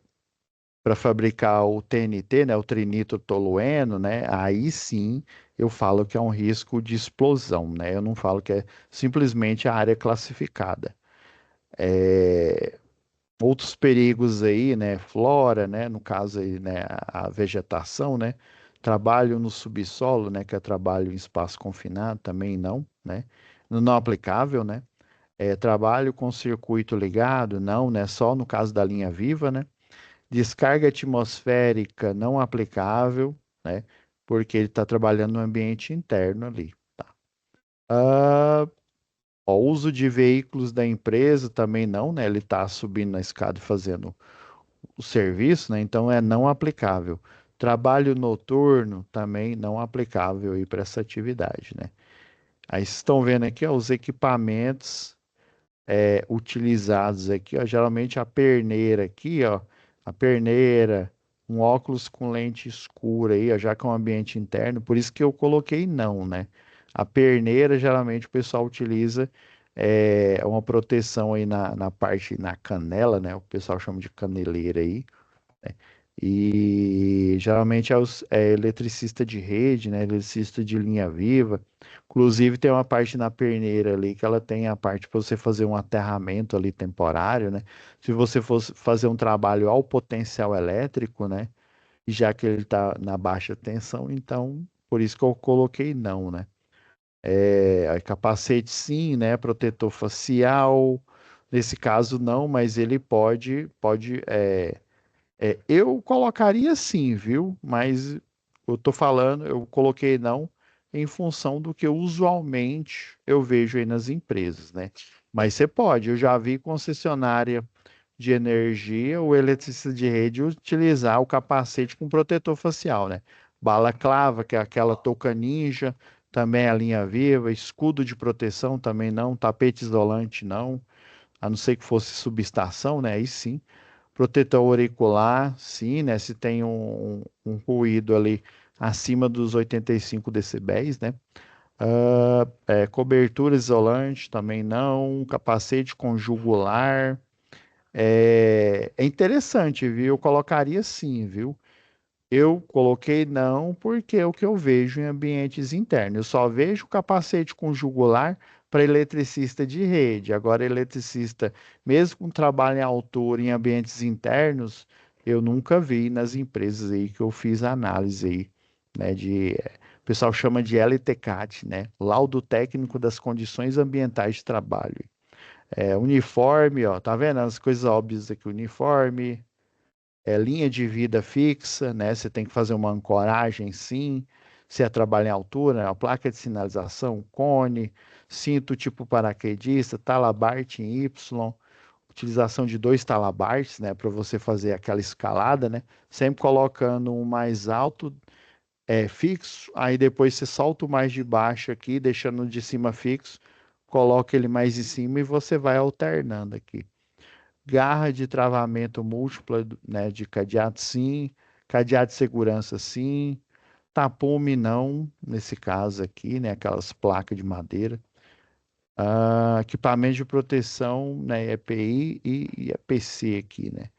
para fabricar o TNT, né? O trinitrotolueno, né? Aí sim eu falo que é um risco de explosão, né? Eu não falo que é simplesmente a área classificada. Outros perigos aí, né? Flora, né? No caso aí, né? A vegetação, né? Trabalho no subsolo, né? Que é trabalho em espaço confinado, também não, né? Não aplicável, né? Trabalho com circuito ligado, não, né? Só no caso da linha viva, né? Descarga atmosférica não aplicável, né? Porque ele está trabalhando no ambiente interno ali. Ó, uso de veículos da empresa também não, né? Ele está subindo na escada e fazendo o serviço, né? Então é não aplicável. Trabalho noturno também não aplicável aí para essa atividade, né? Aí vocês estão vendo aqui, ó, os equipamentos utilizados aqui, ó, geralmente a perneira aqui, ó, a perneira, um óculos com lente escura aí, ó, já que é um ambiente interno, por isso que eu coloquei não, né? A perneira, geralmente o pessoal utiliza uma proteção aí na parte, na canela, né? O pessoal chama de caneleira aí, né? E geralmente é eletricista de rede, né? Eletricista de linha viva. Inclusive tem uma parte na perneira ali que ela tem a parte para você fazer um aterramento ali temporário, né? Se você fosse fazer um trabalho ao potencial elétrico, né? E já que ele está na baixa tensão, então por isso que eu coloquei não, né? Aí capacete sim, né? Protetor facial. Nesse caso não, mas ele pode. Eu colocaria sim, viu? Mas eu tô falando, eu coloquei não em função do que usualmente eu vejo aí nas empresas, né? Mas você pode, eu já vi concessionária de energia ou eletricista de rede utilizar o capacete com protetor facial, né? Balaclava, que é aquela touca ninja, também a linha viva, escudo de proteção também não, tapete isolante não, a não ser que fosse subestação, né? Aí sim. Protetor auricular, sim, né? Se tem um ruído ali acima dos 85 decibéis, né? Cobertura isolante também não. Capacete com jugular. É interessante, viu? Eu colocaria sim, viu? Eu coloquei não porque é o que eu vejo em ambientes internos. Eu só vejo capacete com jugular para eletricista de rede. Agora, eletricista, mesmo com trabalho em altura em ambientes internos, eu nunca vi nas empresas aí que eu fiz análise aí, né? O pessoal chama de LTCAT, né? Laudo Técnico das Condições Ambientais de Trabalho. Uniforme, ó, tá vendo as coisas óbvias aqui? Uniforme, linha de vida fixa, né? Você tem que fazer uma ancoragem, sim. Se é trabalho em altura, né? A placa de sinalização, cone, cinto tipo paraquedista, talabarte em Y, utilização de dois talabartes, né? Para você fazer aquela escalada, né? Sempre colocando um mais alto, fixo, aí depois você solta o mais de baixo aqui, deixando o de cima fixo, coloca ele mais em cima e você vai alternando aqui. Garra de travamento múltipla, né, de cadeado, sim. Cadeado de segurança, sim. Tapume, não, nesse caso aqui, né, aquelas placas de madeira. Equipamento de proteção, né, EPI e EPC aqui, né.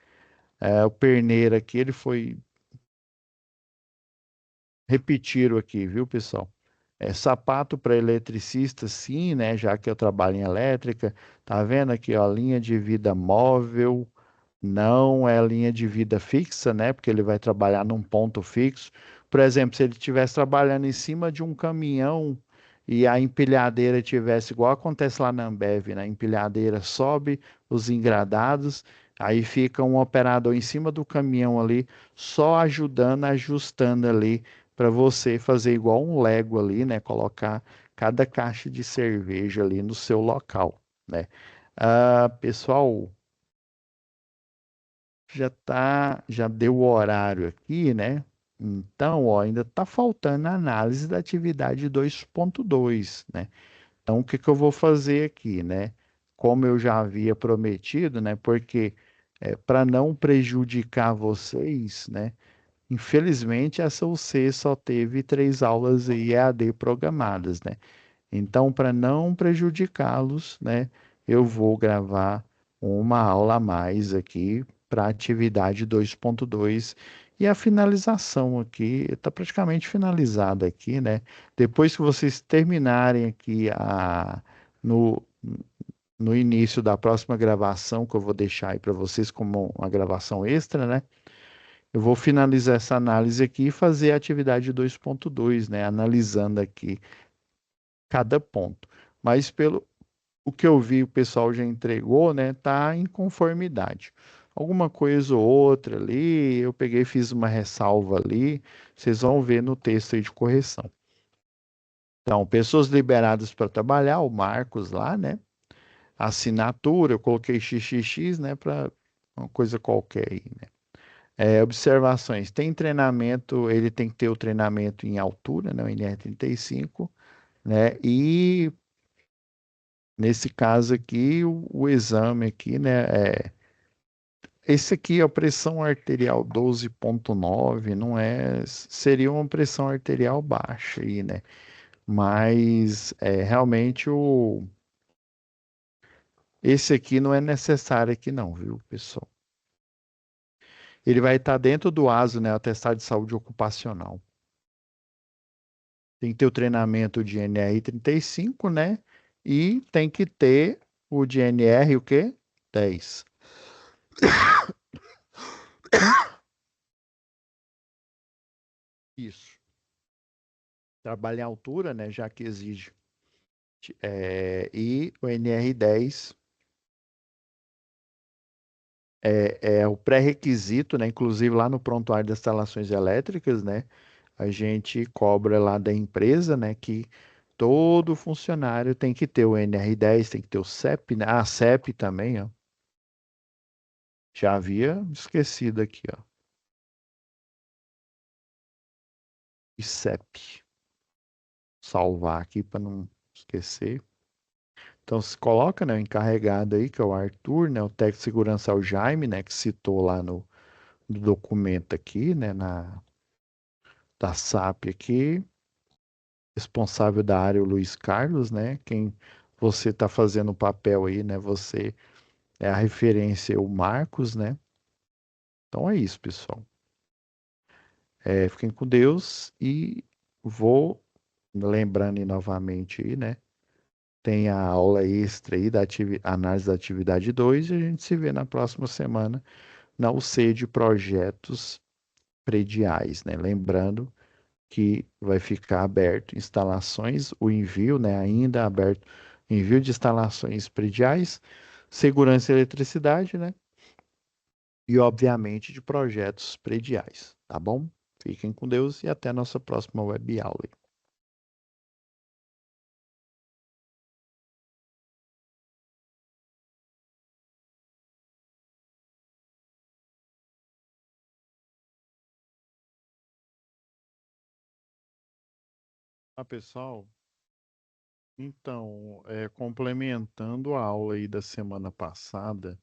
O perneiro aqui, ele foi repetiram aqui, viu, pessoal? Sapato para eletricista, sim, né? Já que eu trabalho em elétrica. Tá vendo aqui, ó, linha de vida móvel. Não é linha de vida fixa, né? Porque ele vai trabalhar num ponto fixo. Por exemplo, se ele estivesse trabalhando em cima de um caminhão e a empilhadeira tivesse, igual acontece lá na Ambev, né? A empilhadeira sobe os engradados, aí fica um operador em cima do caminhão ali, só ajudando, ajustando ali, para você fazer igual um Lego ali, né? Colocar cada caixa de cerveja ali no seu local, né? Pessoal, já deu o horário aqui, né? Então, ó, ainda está faltando a análise da atividade 2.2, né? Então, o que que eu vou fazer aqui, né? Como eu já havia prometido, né? Porque para não prejudicar vocês, né? Infelizmente, essa UC só teve 3 aulas EAD programadas, né? Então, para não prejudicá-los, né, eu vou gravar uma aula a mais aqui para a atividade 2.2 e a finalização aqui está praticamente finalizada aqui, né? Depois que vocês terminarem aqui no no início da próxima gravação, que eu vou deixar aí para vocês como uma gravação extra, né? Eu vou finalizar essa análise aqui e fazer a atividade 2.2, né? Analisando aqui cada ponto. Mas pelo o que eu vi, o pessoal já entregou, né? Tá em conformidade. Alguma coisa ou outra ali, eu peguei e fiz uma ressalva ali. Vocês vão ver no texto aí de correção. Então, pessoas liberadas para trabalhar, o Marcos lá, né? Assinatura, eu coloquei XXX, né? Para uma coisa qualquer aí, né? Observações. Tem treinamento, ele tem que ter o treinamento em altura, né? O NR35, né? E nesse caso aqui, o exame aqui, né? Esse aqui, a pressão arterial 12,9, não é, seria uma pressão arterial baixa aí, né? Mas realmente esse aqui não é necessário aqui não, viu, pessoal? Ele vai estar dentro do ASO, né? Atestado de saúde ocupacional. Tem que ter o treinamento de NR35, né? E tem que ter o de NR, o quê? 10. Isso. Trabalho em altura, né? Já que exige. E o NR10 é o pré-requisito, né? Inclusive lá no prontuário das instalações elétricas, né? A gente cobra lá da empresa, né? Que todo funcionário tem que ter o NR10, tem que ter o CEP, né? Ah, CEP também, ó. Já havia esquecido aqui, ó. E CEP. Salvar aqui para não esquecer. Então, se coloca, né, o encarregado aí, que é o Arthur, né? O técnico de segurança é o Jaime, né? Que citou lá no documento aqui, né? Da SAP aqui. Responsável da área, o Luiz Carlos, né? Quem você está fazendo o papel aí, né? Você é a referência, o Marcos, né? Então é isso, pessoal. Fiquem com Deus e vou lembrando aí novamente aí, né? Tem a aula extra aí da análise da atividade 2 e a gente se vê na próxima semana na UC de projetos prediais, né? Lembrando que vai ficar aberto instalações, o envio, né, ainda aberto, envio de instalações prediais, segurança e eletricidade, né, e obviamente de projetos prediais, tá bom? Fiquem com Deus e até a nossa próxima web aula. Pessoal, então, complementando a aula aí da semana passada,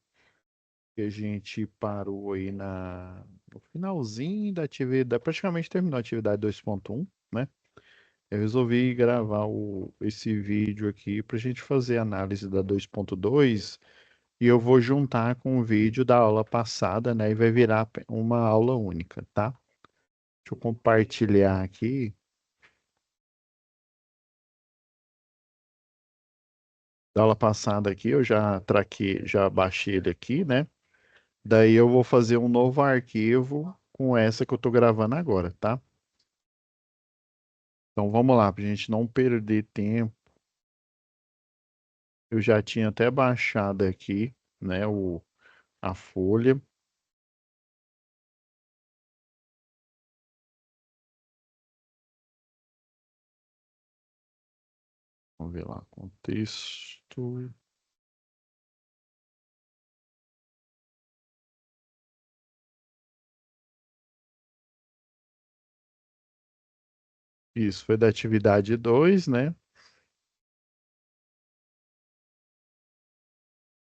que a gente parou aí no finalzinho da atividade, praticamente terminou a atividade 2.1, né? Eu resolvi gravar esse vídeo aqui para a gente fazer a análise da 2.2 e eu vou juntar com o vídeo da aula passada, né? E vai virar uma aula única, tá? Deixa eu compartilhar aqui. Da aula passada aqui, eu já traquei, já baixei ele aqui, né? Daí eu vou fazer um novo arquivo com essa que eu tô gravando agora, tá? Então vamos lá, para a gente não perder tempo. Eu já tinha até baixado aqui, né, a folha. Vamos ver lá, contexto. Isso foi da atividade 2, né?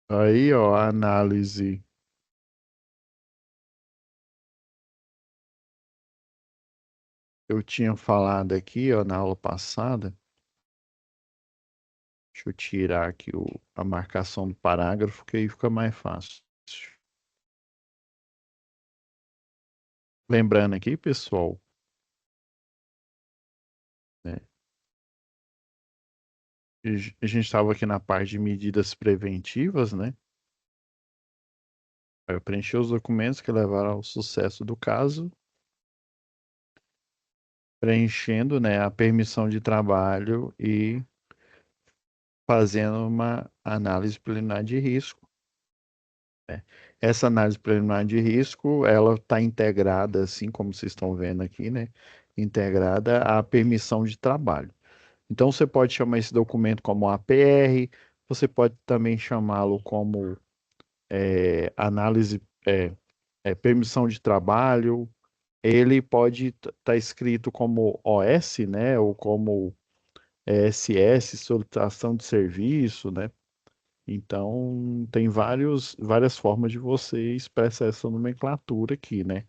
Aí, ó, a análise. Eu tinha falado aqui, ó, na aula passada. Deixa eu tirar aqui a marcação do parágrafo, que aí fica mais fácil. Lembrando aqui, pessoal, né? A gente estava aqui na parte de medidas preventivas, né? Aí eu preenchi os documentos que levaram ao sucesso do caso, preenchendo, né, a permissão de trabalho e fazendo uma análise preliminar de risco, né? Essa análise preliminar de risco, ela está integrada, assim como vocês estão vendo aqui, né? Integrada à permissão de trabalho. Então, você pode chamar esse documento como APR, você pode também chamá-lo como análise, permissão de trabalho. Ele pode estar escrito como OS, né? Ou como SS, solicitação de serviço, né? Então, tem várias formas de você expressar essa nomenclatura aqui, né?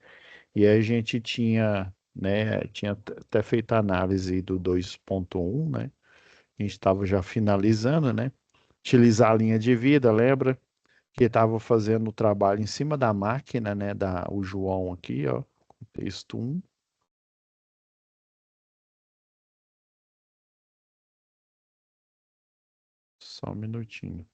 E aí a gente tinha, né, tinha até feito a análise do 2.1, né? A gente estava já finalizando, né? Utilizar a linha de vida, lembra? Que estava fazendo o trabalho em cima da máquina, né? O João aqui, ó, texto 1. Só um minutinho.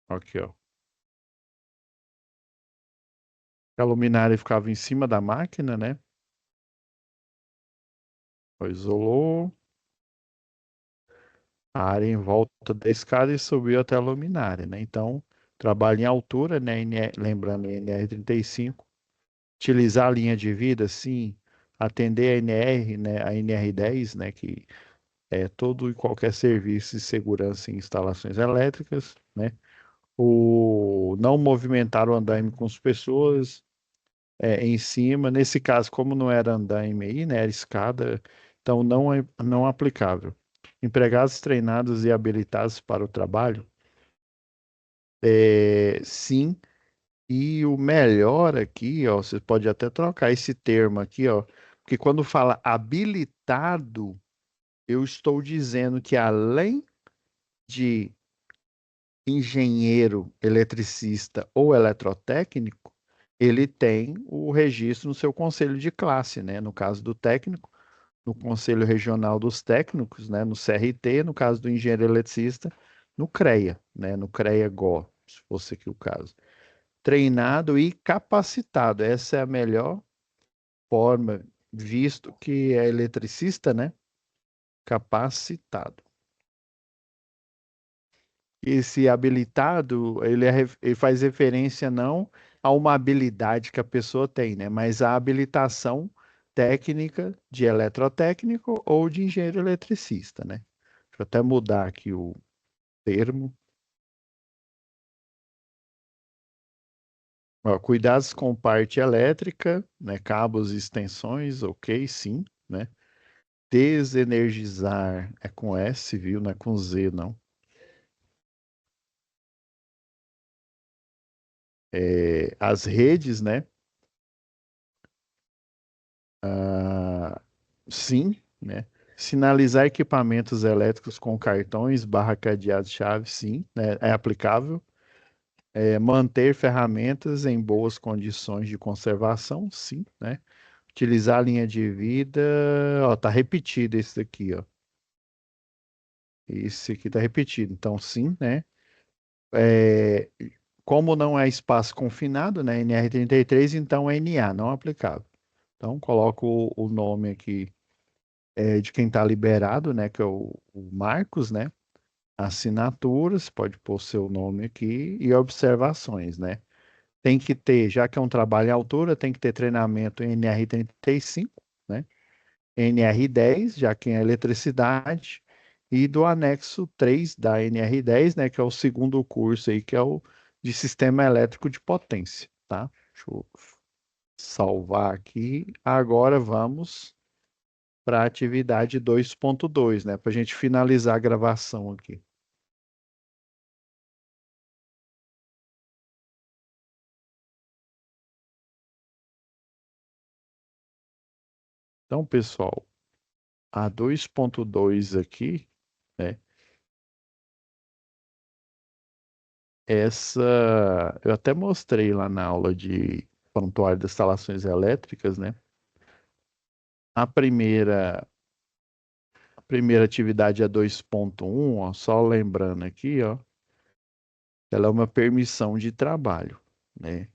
Aqui, ó. A luminária ficava em cima da máquina, né? Isolou a área em volta da escada e subiu até a luminária, né? Então, trabalho em altura, né? Lembrando NR35, utilizar a linha de vida, sim, atender a NR, né? A NR10, né? Que é todo e qualquer serviço de segurança em instalações elétricas, né? O não movimentar o andaime com as pessoas em cima. Nesse caso, como não era andaime aí, né? Era escada, então não aplicável. Empregados treinados e habilitados para o trabalho, sim. E o melhor aqui, ó, você pode até trocar esse termo aqui, ó, porque quando fala habilitado, eu estou dizendo que além de engenheiro, eletricista ou eletrotécnico, ele tem o registro no seu conselho de classe, né? No caso do técnico, no Conselho Regional dos Técnicos, né? No CRT, no caso do engenheiro eletricista, no CREA, né? No CREA-GO, se fosse aqui o caso. Treinado e capacitado, essa é a melhor forma, visto que é eletricista, né? Capacitado. Esse habilitado, ele faz referência não a uma habilidade que a pessoa tem, né? Mas a habilitação técnica de eletrotécnico ou de engenheiro eletricista, né? Deixa eu até mudar aqui o termo. Ó, cuidados com parte elétrica, né? Cabos e extensões, ok, sim, né? Desenergizar é com S, viu? Não é com Z, não. As redes, né? Ah, sim, né? Sinalizar equipamentos elétricos com cartões, barra cadeados-chave, sim, né? É aplicável. Manter ferramentas em boas condições de conservação, sim, né? Utilizar a linha de vida, ó, tá repetido esse daqui, ó. Esse aqui tá repetido, então sim, né? É, como não é espaço confinado, né? NR33, então é NA, não aplicável. Então coloco o nome aqui de quem está liberado, né, que é o Marcos, né? Assinaturas, pode pôr seu nome aqui e observações, né? Tem que ter, já que é um trabalho em altura, tem que ter treinamento em NR35, né? NR10, já que é eletricidade, e do anexo 3 da NR10, né, que é o segundo curso aí, que é o de sistema elétrico de potência, tá? Deixa eu salvar aqui. Agora vamos para a atividade 2.2, né? Para a gente finalizar a gravação aqui. Então, pessoal, a 2.2 aqui, né? eu até mostrei lá na aula de prontuário das instalações elétricas, né? A primeira atividade é 2.1, ó, só lembrando aqui, ó, ela é uma permissão de trabalho, né?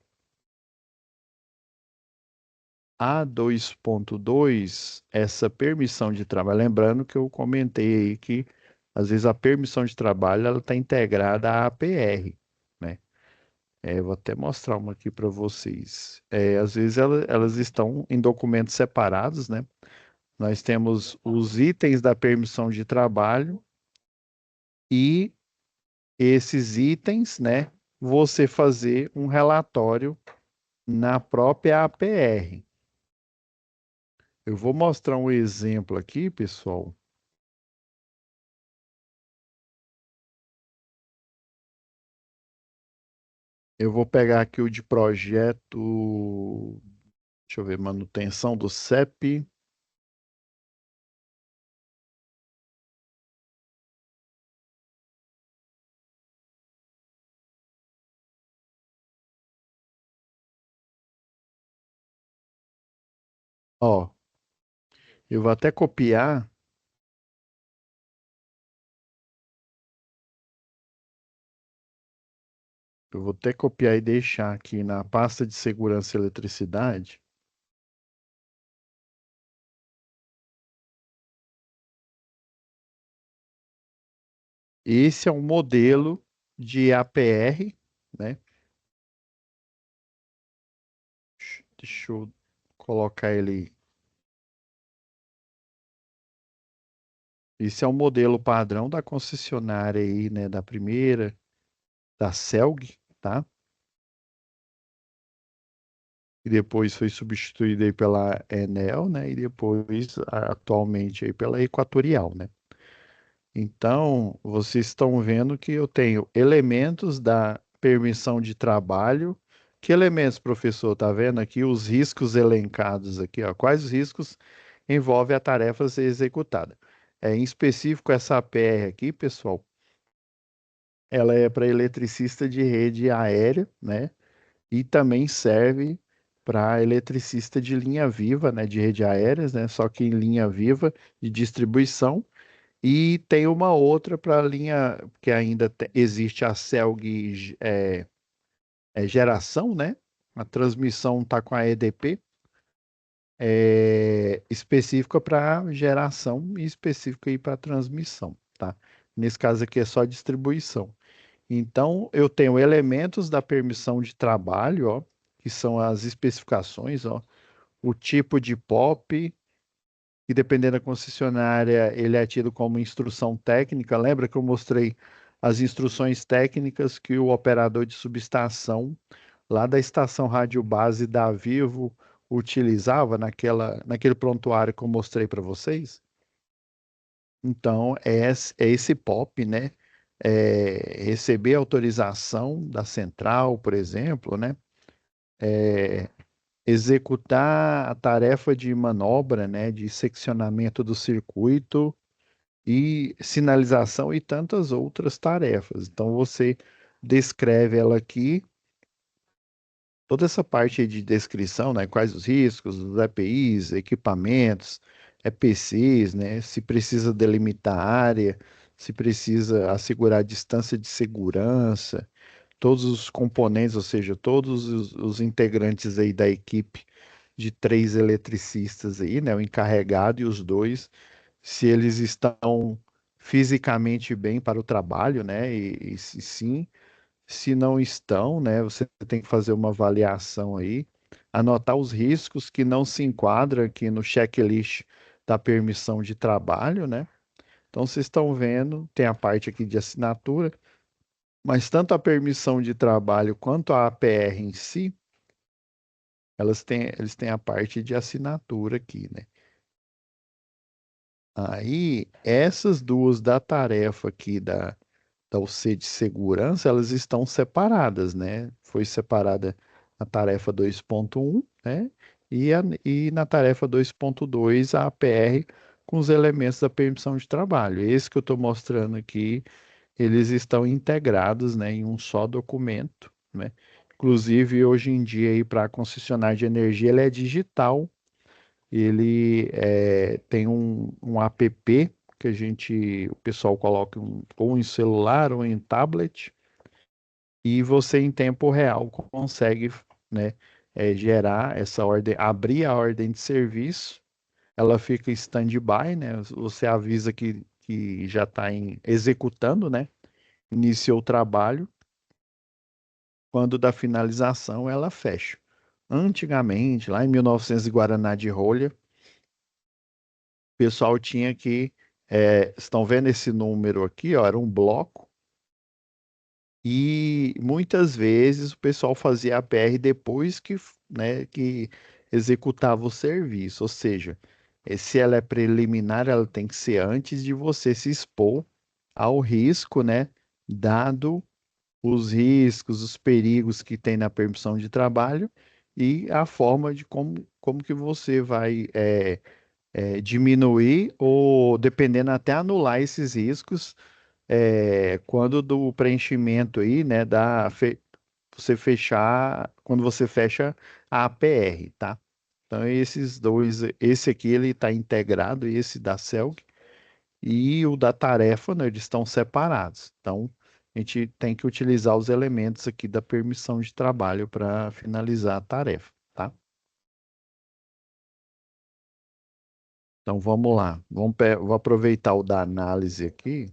A 2.2, essa permissão de trabalho, lembrando que eu comentei aí que às vezes a permissão de trabalho ela está integrada à APR, né? Eu vou até mostrar uma aqui para vocês. Às vezes elas estão em documentos separados, né? Nós temos os itens da permissão de trabalho e esses itens, né? Você fazer um relatório na própria APR. Eu vou mostrar um exemplo aqui, pessoal. Eu vou pegar aqui o de projeto, deixa eu ver, manutenção do CEP. Ó, eu vou até copiar, eu vou até copiar e deixar aqui na pasta de segurança e eletricidade. Esse é um modelo de APR, né? Deixa eu colocar ele. Esse é o modelo padrão da concessionária aí, né? Da primeira, da Celg, tá? E depois foi substituído aí pela Enel, né? E depois, atualmente, aí pela Equatorial, né? Então, vocês estão vendo que eu tenho elementos da permissão de trabalho. Que elementos, professor? Tá vendo aqui os riscos elencados aqui, ó. Quais os riscos envolve a tarefa a ser executada? Em específico, essa APR aqui, pessoal, ela é para eletricista de rede aérea, né? E também serve para eletricista de linha viva, né? De rede aéreas, né? Só que em linha viva de distribuição. E tem uma outra para a linha que ainda existe a CELG geração, né? A transmissão está com a EDP, específica para geração e específica aí para transmissão, tá? Nesse caso aqui é só distribuição. Então, eu tenho elementos da permissão de trabalho, ó, que são as especificações, ó, o tipo de POP, e dependendo da concessionária, ele é tido como instrução técnica. Lembra que eu mostrei as instruções técnicas que o operador de subestação, lá da estação rádio base da Vivo, utilizava naquele prontuário que eu mostrei para vocês? Então, é esse POP, né? Receber autorização da central, por exemplo, né? Executar a tarefa de manobra, né? De seccionamento do circuito e sinalização e tantas outras tarefas. Então, você descreve ela aqui, toda essa parte aí de descrição, né? Quais os riscos, os EPIs, equipamentos, EPCs, né? Se precisa delimitar a área, se precisa assegurar a distância de segurança, todos os componentes, ou seja, todos os integrantes aí da equipe de três eletricistas aí, né? O encarregado e os dois, se eles estão fisicamente bem para o trabalho, né? E se sim, se não estão, né? Você tem que fazer uma avaliação aí, anotar os riscos que não se enquadram aqui no checklist da permissão de trabalho, né? Então, vocês estão vendo, tem a parte aqui de assinatura, mas tanto a permissão de trabalho quanto a APR em si, eles têm a parte de assinatura aqui, né? Aí, essas duas da tarefa aqui da UC de segurança, elas estão separadas, né? Foi separada a tarefa 2.1, né? E na tarefa 2.2, a APR com os elementos da permissão de trabalho. Esse que eu estou mostrando aqui eles estão integrados, né, em um só documento, né? Inclusive, hoje em dia, aí, para concessionária de energia, ele é digital. Ele tem um app que o pessoal coloca ou em celular ou em tablet, e você em tempo real consegue, né, gerar essa ordem, abrir a ordem de serviço, ela fica em stand-by, né? Você avisa que já está executando, né? Iniciou o trabalho, quando da finalização ela fecha. Antigamente, lá em 1900 e Guaraná de rolha, o pessoal tinha que, estão vendo esse número aqui, ó, era um bloco, e muitas vezes o pessoal fazia a PR depois né, que executava o serviço, ou seja, se ela é preliminar, ela tem que ser antes de você se expor ao risco, né, dado os riscos, os perigos que tem na permissão de trabalho e a forma de como que você vai diminuir ou, dependendo, até anular esses riscos quando do preenchimento aí, né, você fechar, quando você fecha a APR, tá? Então, esses dois, esse aqui ele está integrado, esse da CELG, e o da tarefa, né, eles estão separados. Então, a gente tem que utilizar os elementos aqui da permissão de trabalho para finalizar a tarefa, tá? Então, vamos lá. Vou aproveitar o da análise aqui,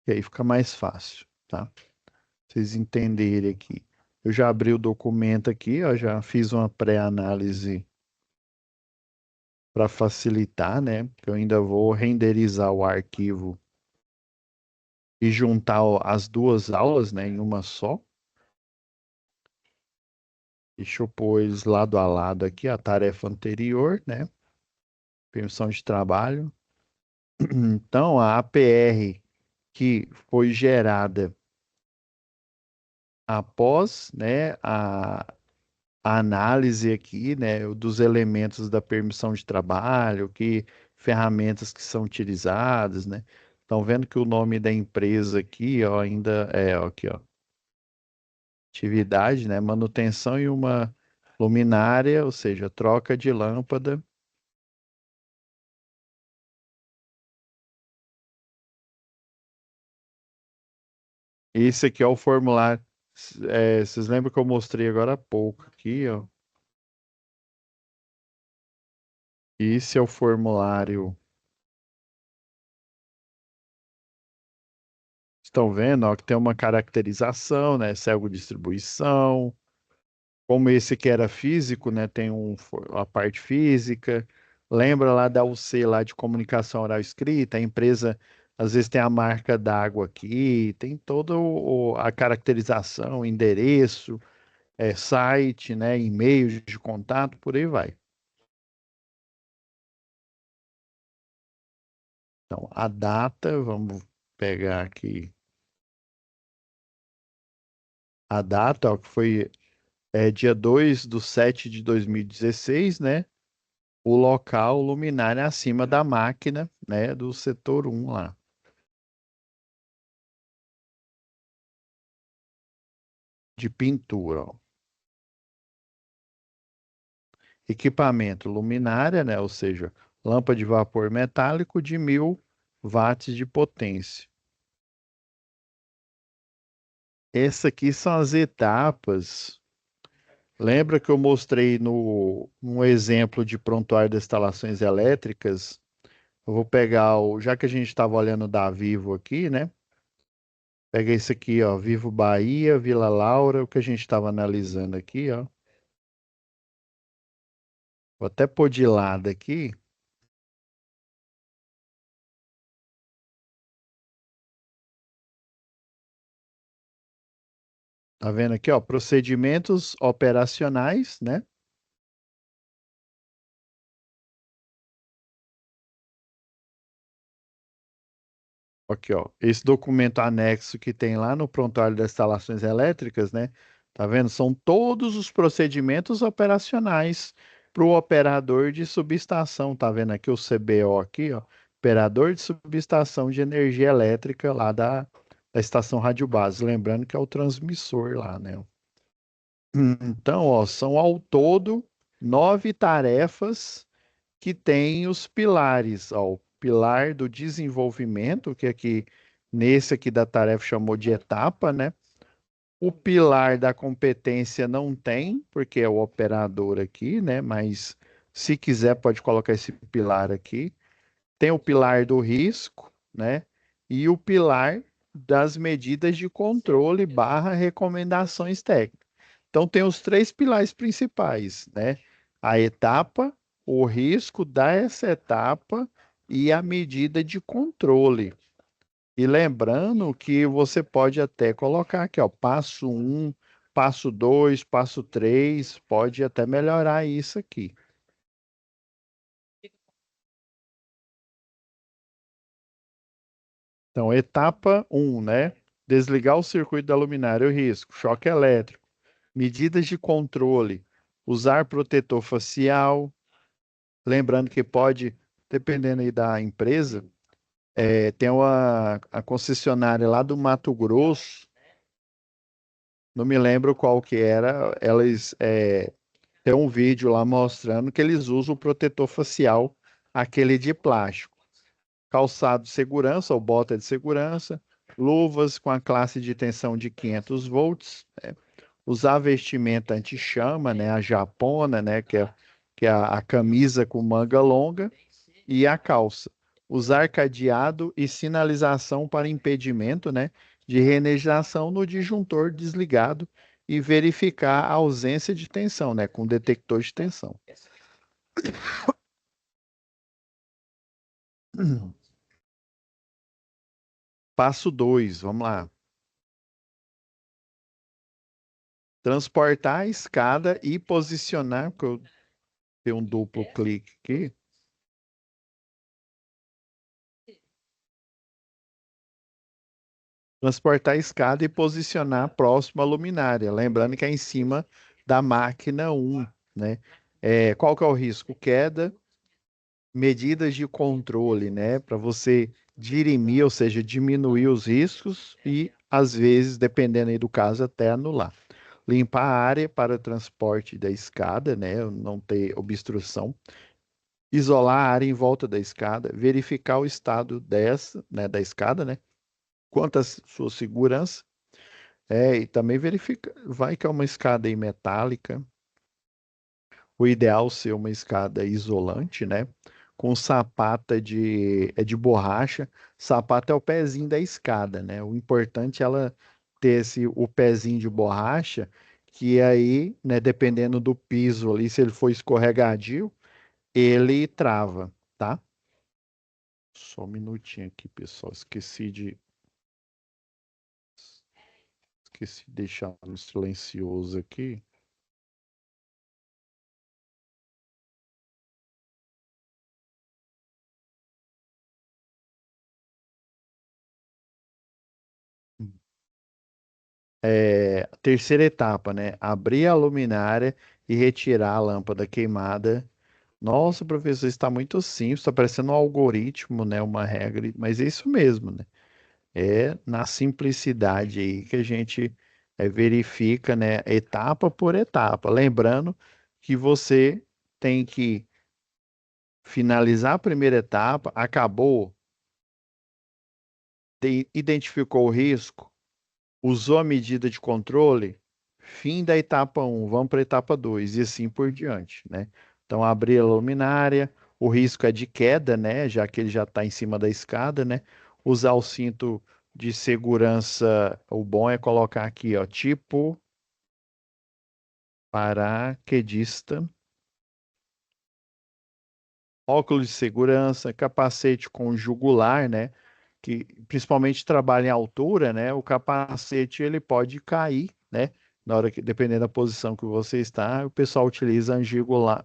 que aí fica mais fácil, tá? Vocês entenderem aqui. Eu já abri o documento aqui, ó, já fiz uma pré-análise para facilitar, né? Que eu ainda vou renderizar o arquivo e juntar as duas aulas, né, em uma só. Deixa eu pôr eles lado a lado aqui, a tarefa anterior, né? Permissão de trabalho. Então, a APR que foi gerada após, né, a análise aqui, né, dos elementos da permissão de trabalho, que ferramentas que são utilizadas, né? Estão vendo que o nome da empresa aqui, ó, ainda ó, aqui, ó, atividade, né, manutenção e uma luminária, ou seja, troca de lâmpada. Esse aqui é o formulário. Vocês lembram que eu mostrei agora há pouco aqui, ó? Esse é o formulário. Estão vendo, ó, que tem uma caracterização, né? Célula distribuição. Como esse que era físico, né? Tem a parte física. Lembra lá da UC lá de comunicação oral escrita? A empresa às vezes tem a marca d'água aqui, tem toda a caracterização, endereço, site, né? E-mail de contato, por aí vai. Então, a data, vamos pegar aqui a data, ó, que foi dia 2/7/2016, né? O local luminária acima da máquina, né? Do setor um lá. De pintura, ó. Equipamento luminária, né? Ou seja, lâmpada de vapor metálico de 1000 watts de potência. Essas aqui são as etapas. Lembra que eu mostrei no exemplo de prontuário das instalações elétricas? Eu vou pegar já que a gente estava olhando da Vivo aqui, né? Pega esse aqui, ó, Vivo Bahia, Vila Laura, o que a gente estava analisando aqui, ó. Vou até pôr de lado aqui. Tá vendo aqui, ó, procedimentos operacionais, né? Aqui, ó, esse documento anexo que tem lá no prontuário das instalações elétricas, né? Tá vendo? São todos os procedimentos operacionais para o operador de subestação. Tá vendo aqui o CBO aqui, ó? Operador de subestação de energia elétrica lá da estação rádio base. Lembrando que é o transmissor lá, né? Então, ó, são ao todo 9 tarefas que têm os pilares, ó, o pilar do desenvolvimento, que aqui nesse aqui da tarefa chamou de etapa, né? O pilar da competência não tem, porque é o operador aqui, né? Mas se quiser pode colocar esse pilar aqui. Tem o pilar do risco, né? E o pilar das medidas de controle barra recomendações técnicas. Então tem os três pilares principais, né? A etapa, o risco dessa etapa e a medida de controle. E lembrando que você pode até colocar aqui, ó, passo um, passo 2, passo 3, pode até melhorar isso aqui. Então, etapa um, né? Desligar o circuito da luminária, o risco, choque elétrico, medidas de controle, usar protetor facial. Lembrando que pode, dependendo aí da empresa, tem a concessionária lá do Mato Grosso, não me lembro qual que era, elas tem um vídeo lá mostrando que eles usam o protetor facial, aquele de plástico. Calçado de segurança ou bota de segurança, luvas com a classe de tensão de 500 volts, né? Usar vestimenta anti-chama, né? A japona, né? Que é a camisa com manga longa e a calça. Usar cadeado e sinalização para impedimento, né? De reenergização no disjuntor desligado e verificar a ausência de tensão, né? Com detector de tensão. Passo 2, vamos lá. Transportar a escada e posicionar, porque eu tenho um duplo clique aqui. Transportar a escada e posicionar próximo à luminária. Lembrando que é em cima da máquina 1, né? Qual que é o risco? Queda, medidas de controle, né? Para você dirimir, ou seja, diminuir os riscos e, às vezes, dependendo aí do caso, até anular. Limpar a área para o transporte da escada, né? Não ter obstrução. Isolar a área em volta da escada, verificar o estado dessa, né, da escada, né? Quanto à sua segurança, e também verifica, vai que é uma escada aí metálica, o ideal ser uma escada isolante, né? Com sapata de borracha, sapata é o pezinho da escada, né? O importante é ela ter o pezinho de borracha, que aí, né, dependendo do piso ali, se ele for escorregadio, ele trava, tá? Só um minutinho aqui, pessoal. Esqueci de deixar no silencioso aqui. Terceira etapa, né? Abrir a luminária e retirar a lâmpada queimada. Nossa, professor, está muito simples, está parecendo um algoritmo, né? Uma regra, mas é isso mesmo, né? É na simplicidade aí que a gente verifica, né? Etapa por etapa. Lembrando que você tem que finalizar a primeira etapa, acabou, identificou o risco, usou a medida de controle, fim da etapa um, vamos para a etapa 2 e assim por diante, né? Então, abrir a luminária, o risco é de queda, né? Já que ele já está em cima da escada, né? Usar o cinto de segurança, o bom é colocar aqui, ó, tipo paraquedista, óculos de segurança, capacete com jugular, né? Que principalmente trabalha em altura, né? O capacete ele pode cair, né? Na hora que, dependendo da posição que você está, o pessoal utiliza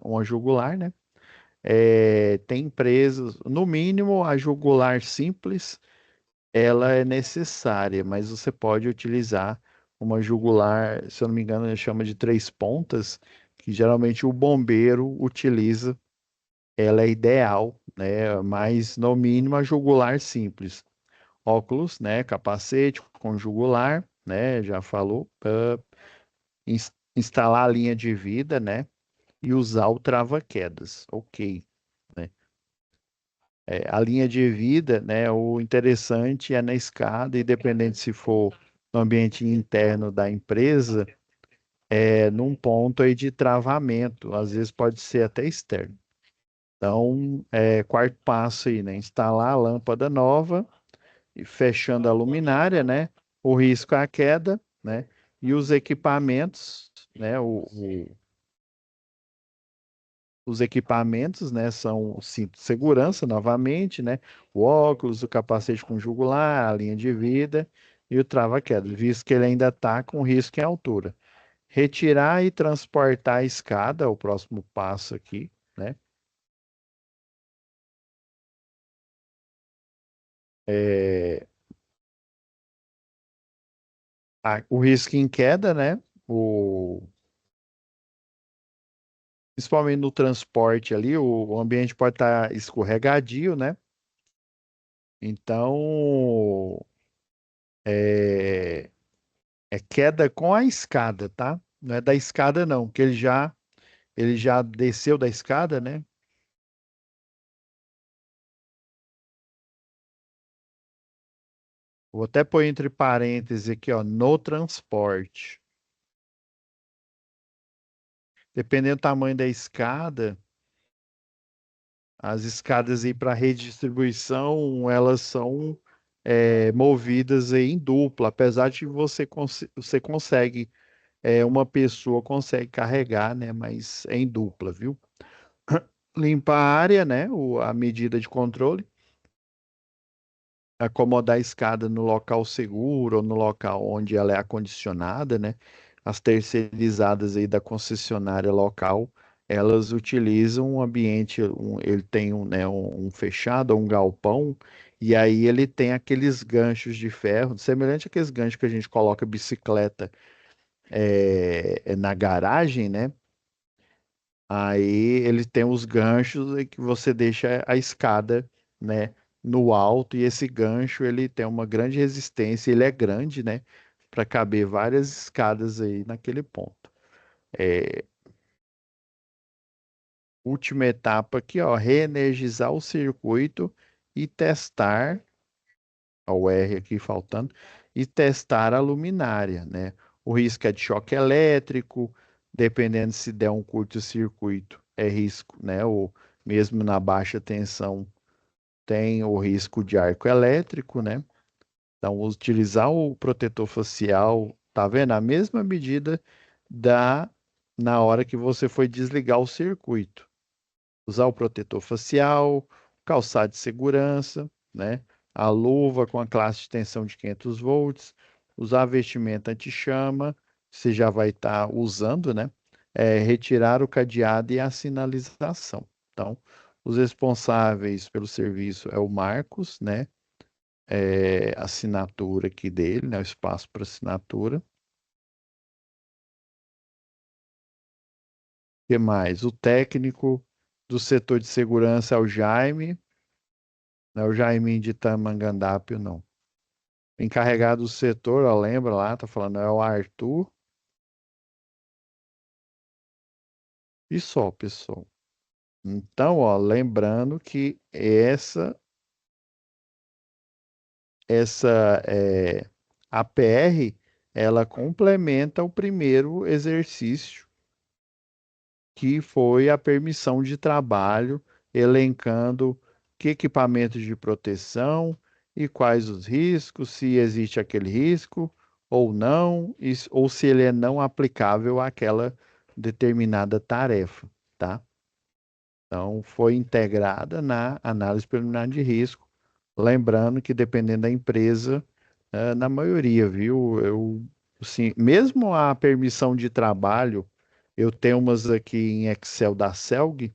uma jugular, né? Tem empresas, no mínimo a jugular simples, ela é necessária, mas você pode utilizar uma jugular, se eu não me engano, chama de três pontas, que geralmente o bombeiro utiliza. Ela é ideal, né? Mas no mínimo a jugular simples. Óculos, né? Capacete com jugular, né? Já falou. Instalar a linha de vida, né? E usar o trava-quedas. Ok, né? A linha de vida, né? O interessante é na escada, independente se for no ambiente interno da empresa, num ponto aí de travamento, às vezes pode ser até externo. Então, quarto passo aí, né? Instalar a lâmpada nova e fechando a luminária, né? O risco é a queda, né? E os equipamentos, né? Os equipamentos, né? São o cinto de segurança, novamente, né? O óculos, o capacete com jugular, a linha de vida e o trava-queda, visto que ele ainda está com risco em altura. Retirar e transportar a escada, o próximo passo aqui, né? É, o risco em queda, né? Principalmente no transporte ali, o ambiente pode estar escorregadio, né? Então, é, é queda com a escada, tá? Não é da escada, não, porque ele já desceu da escada, né? Vou até pôr entre parênteses aqui, ó, no transporte. Dependendo do tamanho da escada, as escadas aí para redistribuição, elas são movidas aí em dupla, apesar de você consegue, uma pessoa consegue carregar, né? Mas é em dupla, viu? Limpar a área, né? A medida de controle, acomodar a escada no local seguro ou no local onde ela é acondicionada, né? As terceirizadas aí da concessionária local, elas utilizam um ambiente, ele tem né, um fechado, um galpão, e aí ele tem aqueles ganchos de ferro, semelhante àqueles ganchos que a gente coloca bicicleta na garagem, né? Aí ele tem os ganchos em que você deixa a escada, né, no alto e esse gancho ele tem uma grande resistência, ele é grande, né, para caber várias escadas aí naquele ponto. É, última etapa aqui, ó, reenergizar o circuito e testar, ó, o R aqui faltando, e testar a luminária, né? O risco é de choque elétrico, dependendo se der um curto-circuito, é risco, né? Ou mesmo na baixa tensão tem o risco de arco elétrico, né? Então, utilizar o protetor facial, tá vendo? A mesma medida da na hora que você foi desligar o circuito. Usar o protetor facial, calçado de segurança, né? A luva com a classe de tensão de 500 volts, usar a vestimenta anti-chama, você já vai estar usando, né? Retirar o cadeado e a sinalização. Então, os responsáveis pelo serviço é o Marcos, né? A assinatura aqui dele, né? O espaço para assinatura. O que mais? O técnico do setor de segurança é o Jaime. Não é o Jaiminho de Tamangandápio, não. Encarregado do setor, ó, lembra lá, tá falando, é o Arthur. E só, pessoal. Então, ó, lembrando que essa APR, ela complementa o primeiro exercício, que foi a permissão de trabalho, elencando que equipamentos de proteção e quais os riscos, se existe aquele risco ou não, ou se ele é não aplicável àquela determinada tarefa, tá? Então, foi integrada na análise preliminar de risco, lembrando que dependendo da empresa, na maioria, viu? Assim, mesmo a permissão de trabalho, eu tenho umas aqui em Excel da Celg,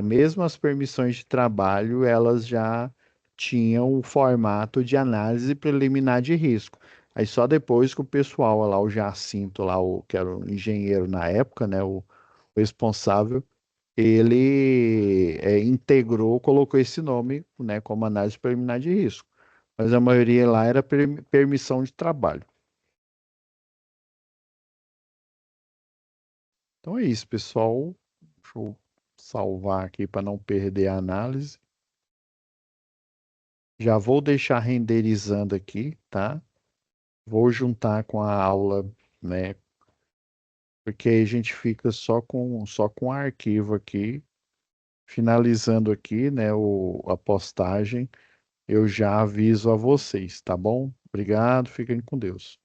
mesmo as permissões de trabalho, elas já tinham o formato de análise preliminar de risco. Aí só depois que o pessoal lá, o Jacinto lá, que era o engenheiro na época, né, o responsável, ele integrou, colocou esse nome, né, como análise preliminar de risco. Mas a maioria lá era permissão de trabalho. Então é isso, pessoal. Deixa eu salvar aqui para não perder a análise. Já vou deixar renderizando aqui, tá? Vou juntar com a aula, né? Porque aí a gente fica só com arquivo aqui. Finalizando aqui, né, a postagem, eu já aviso a vocês, tá bom? Obrigado, fiquem com Deus.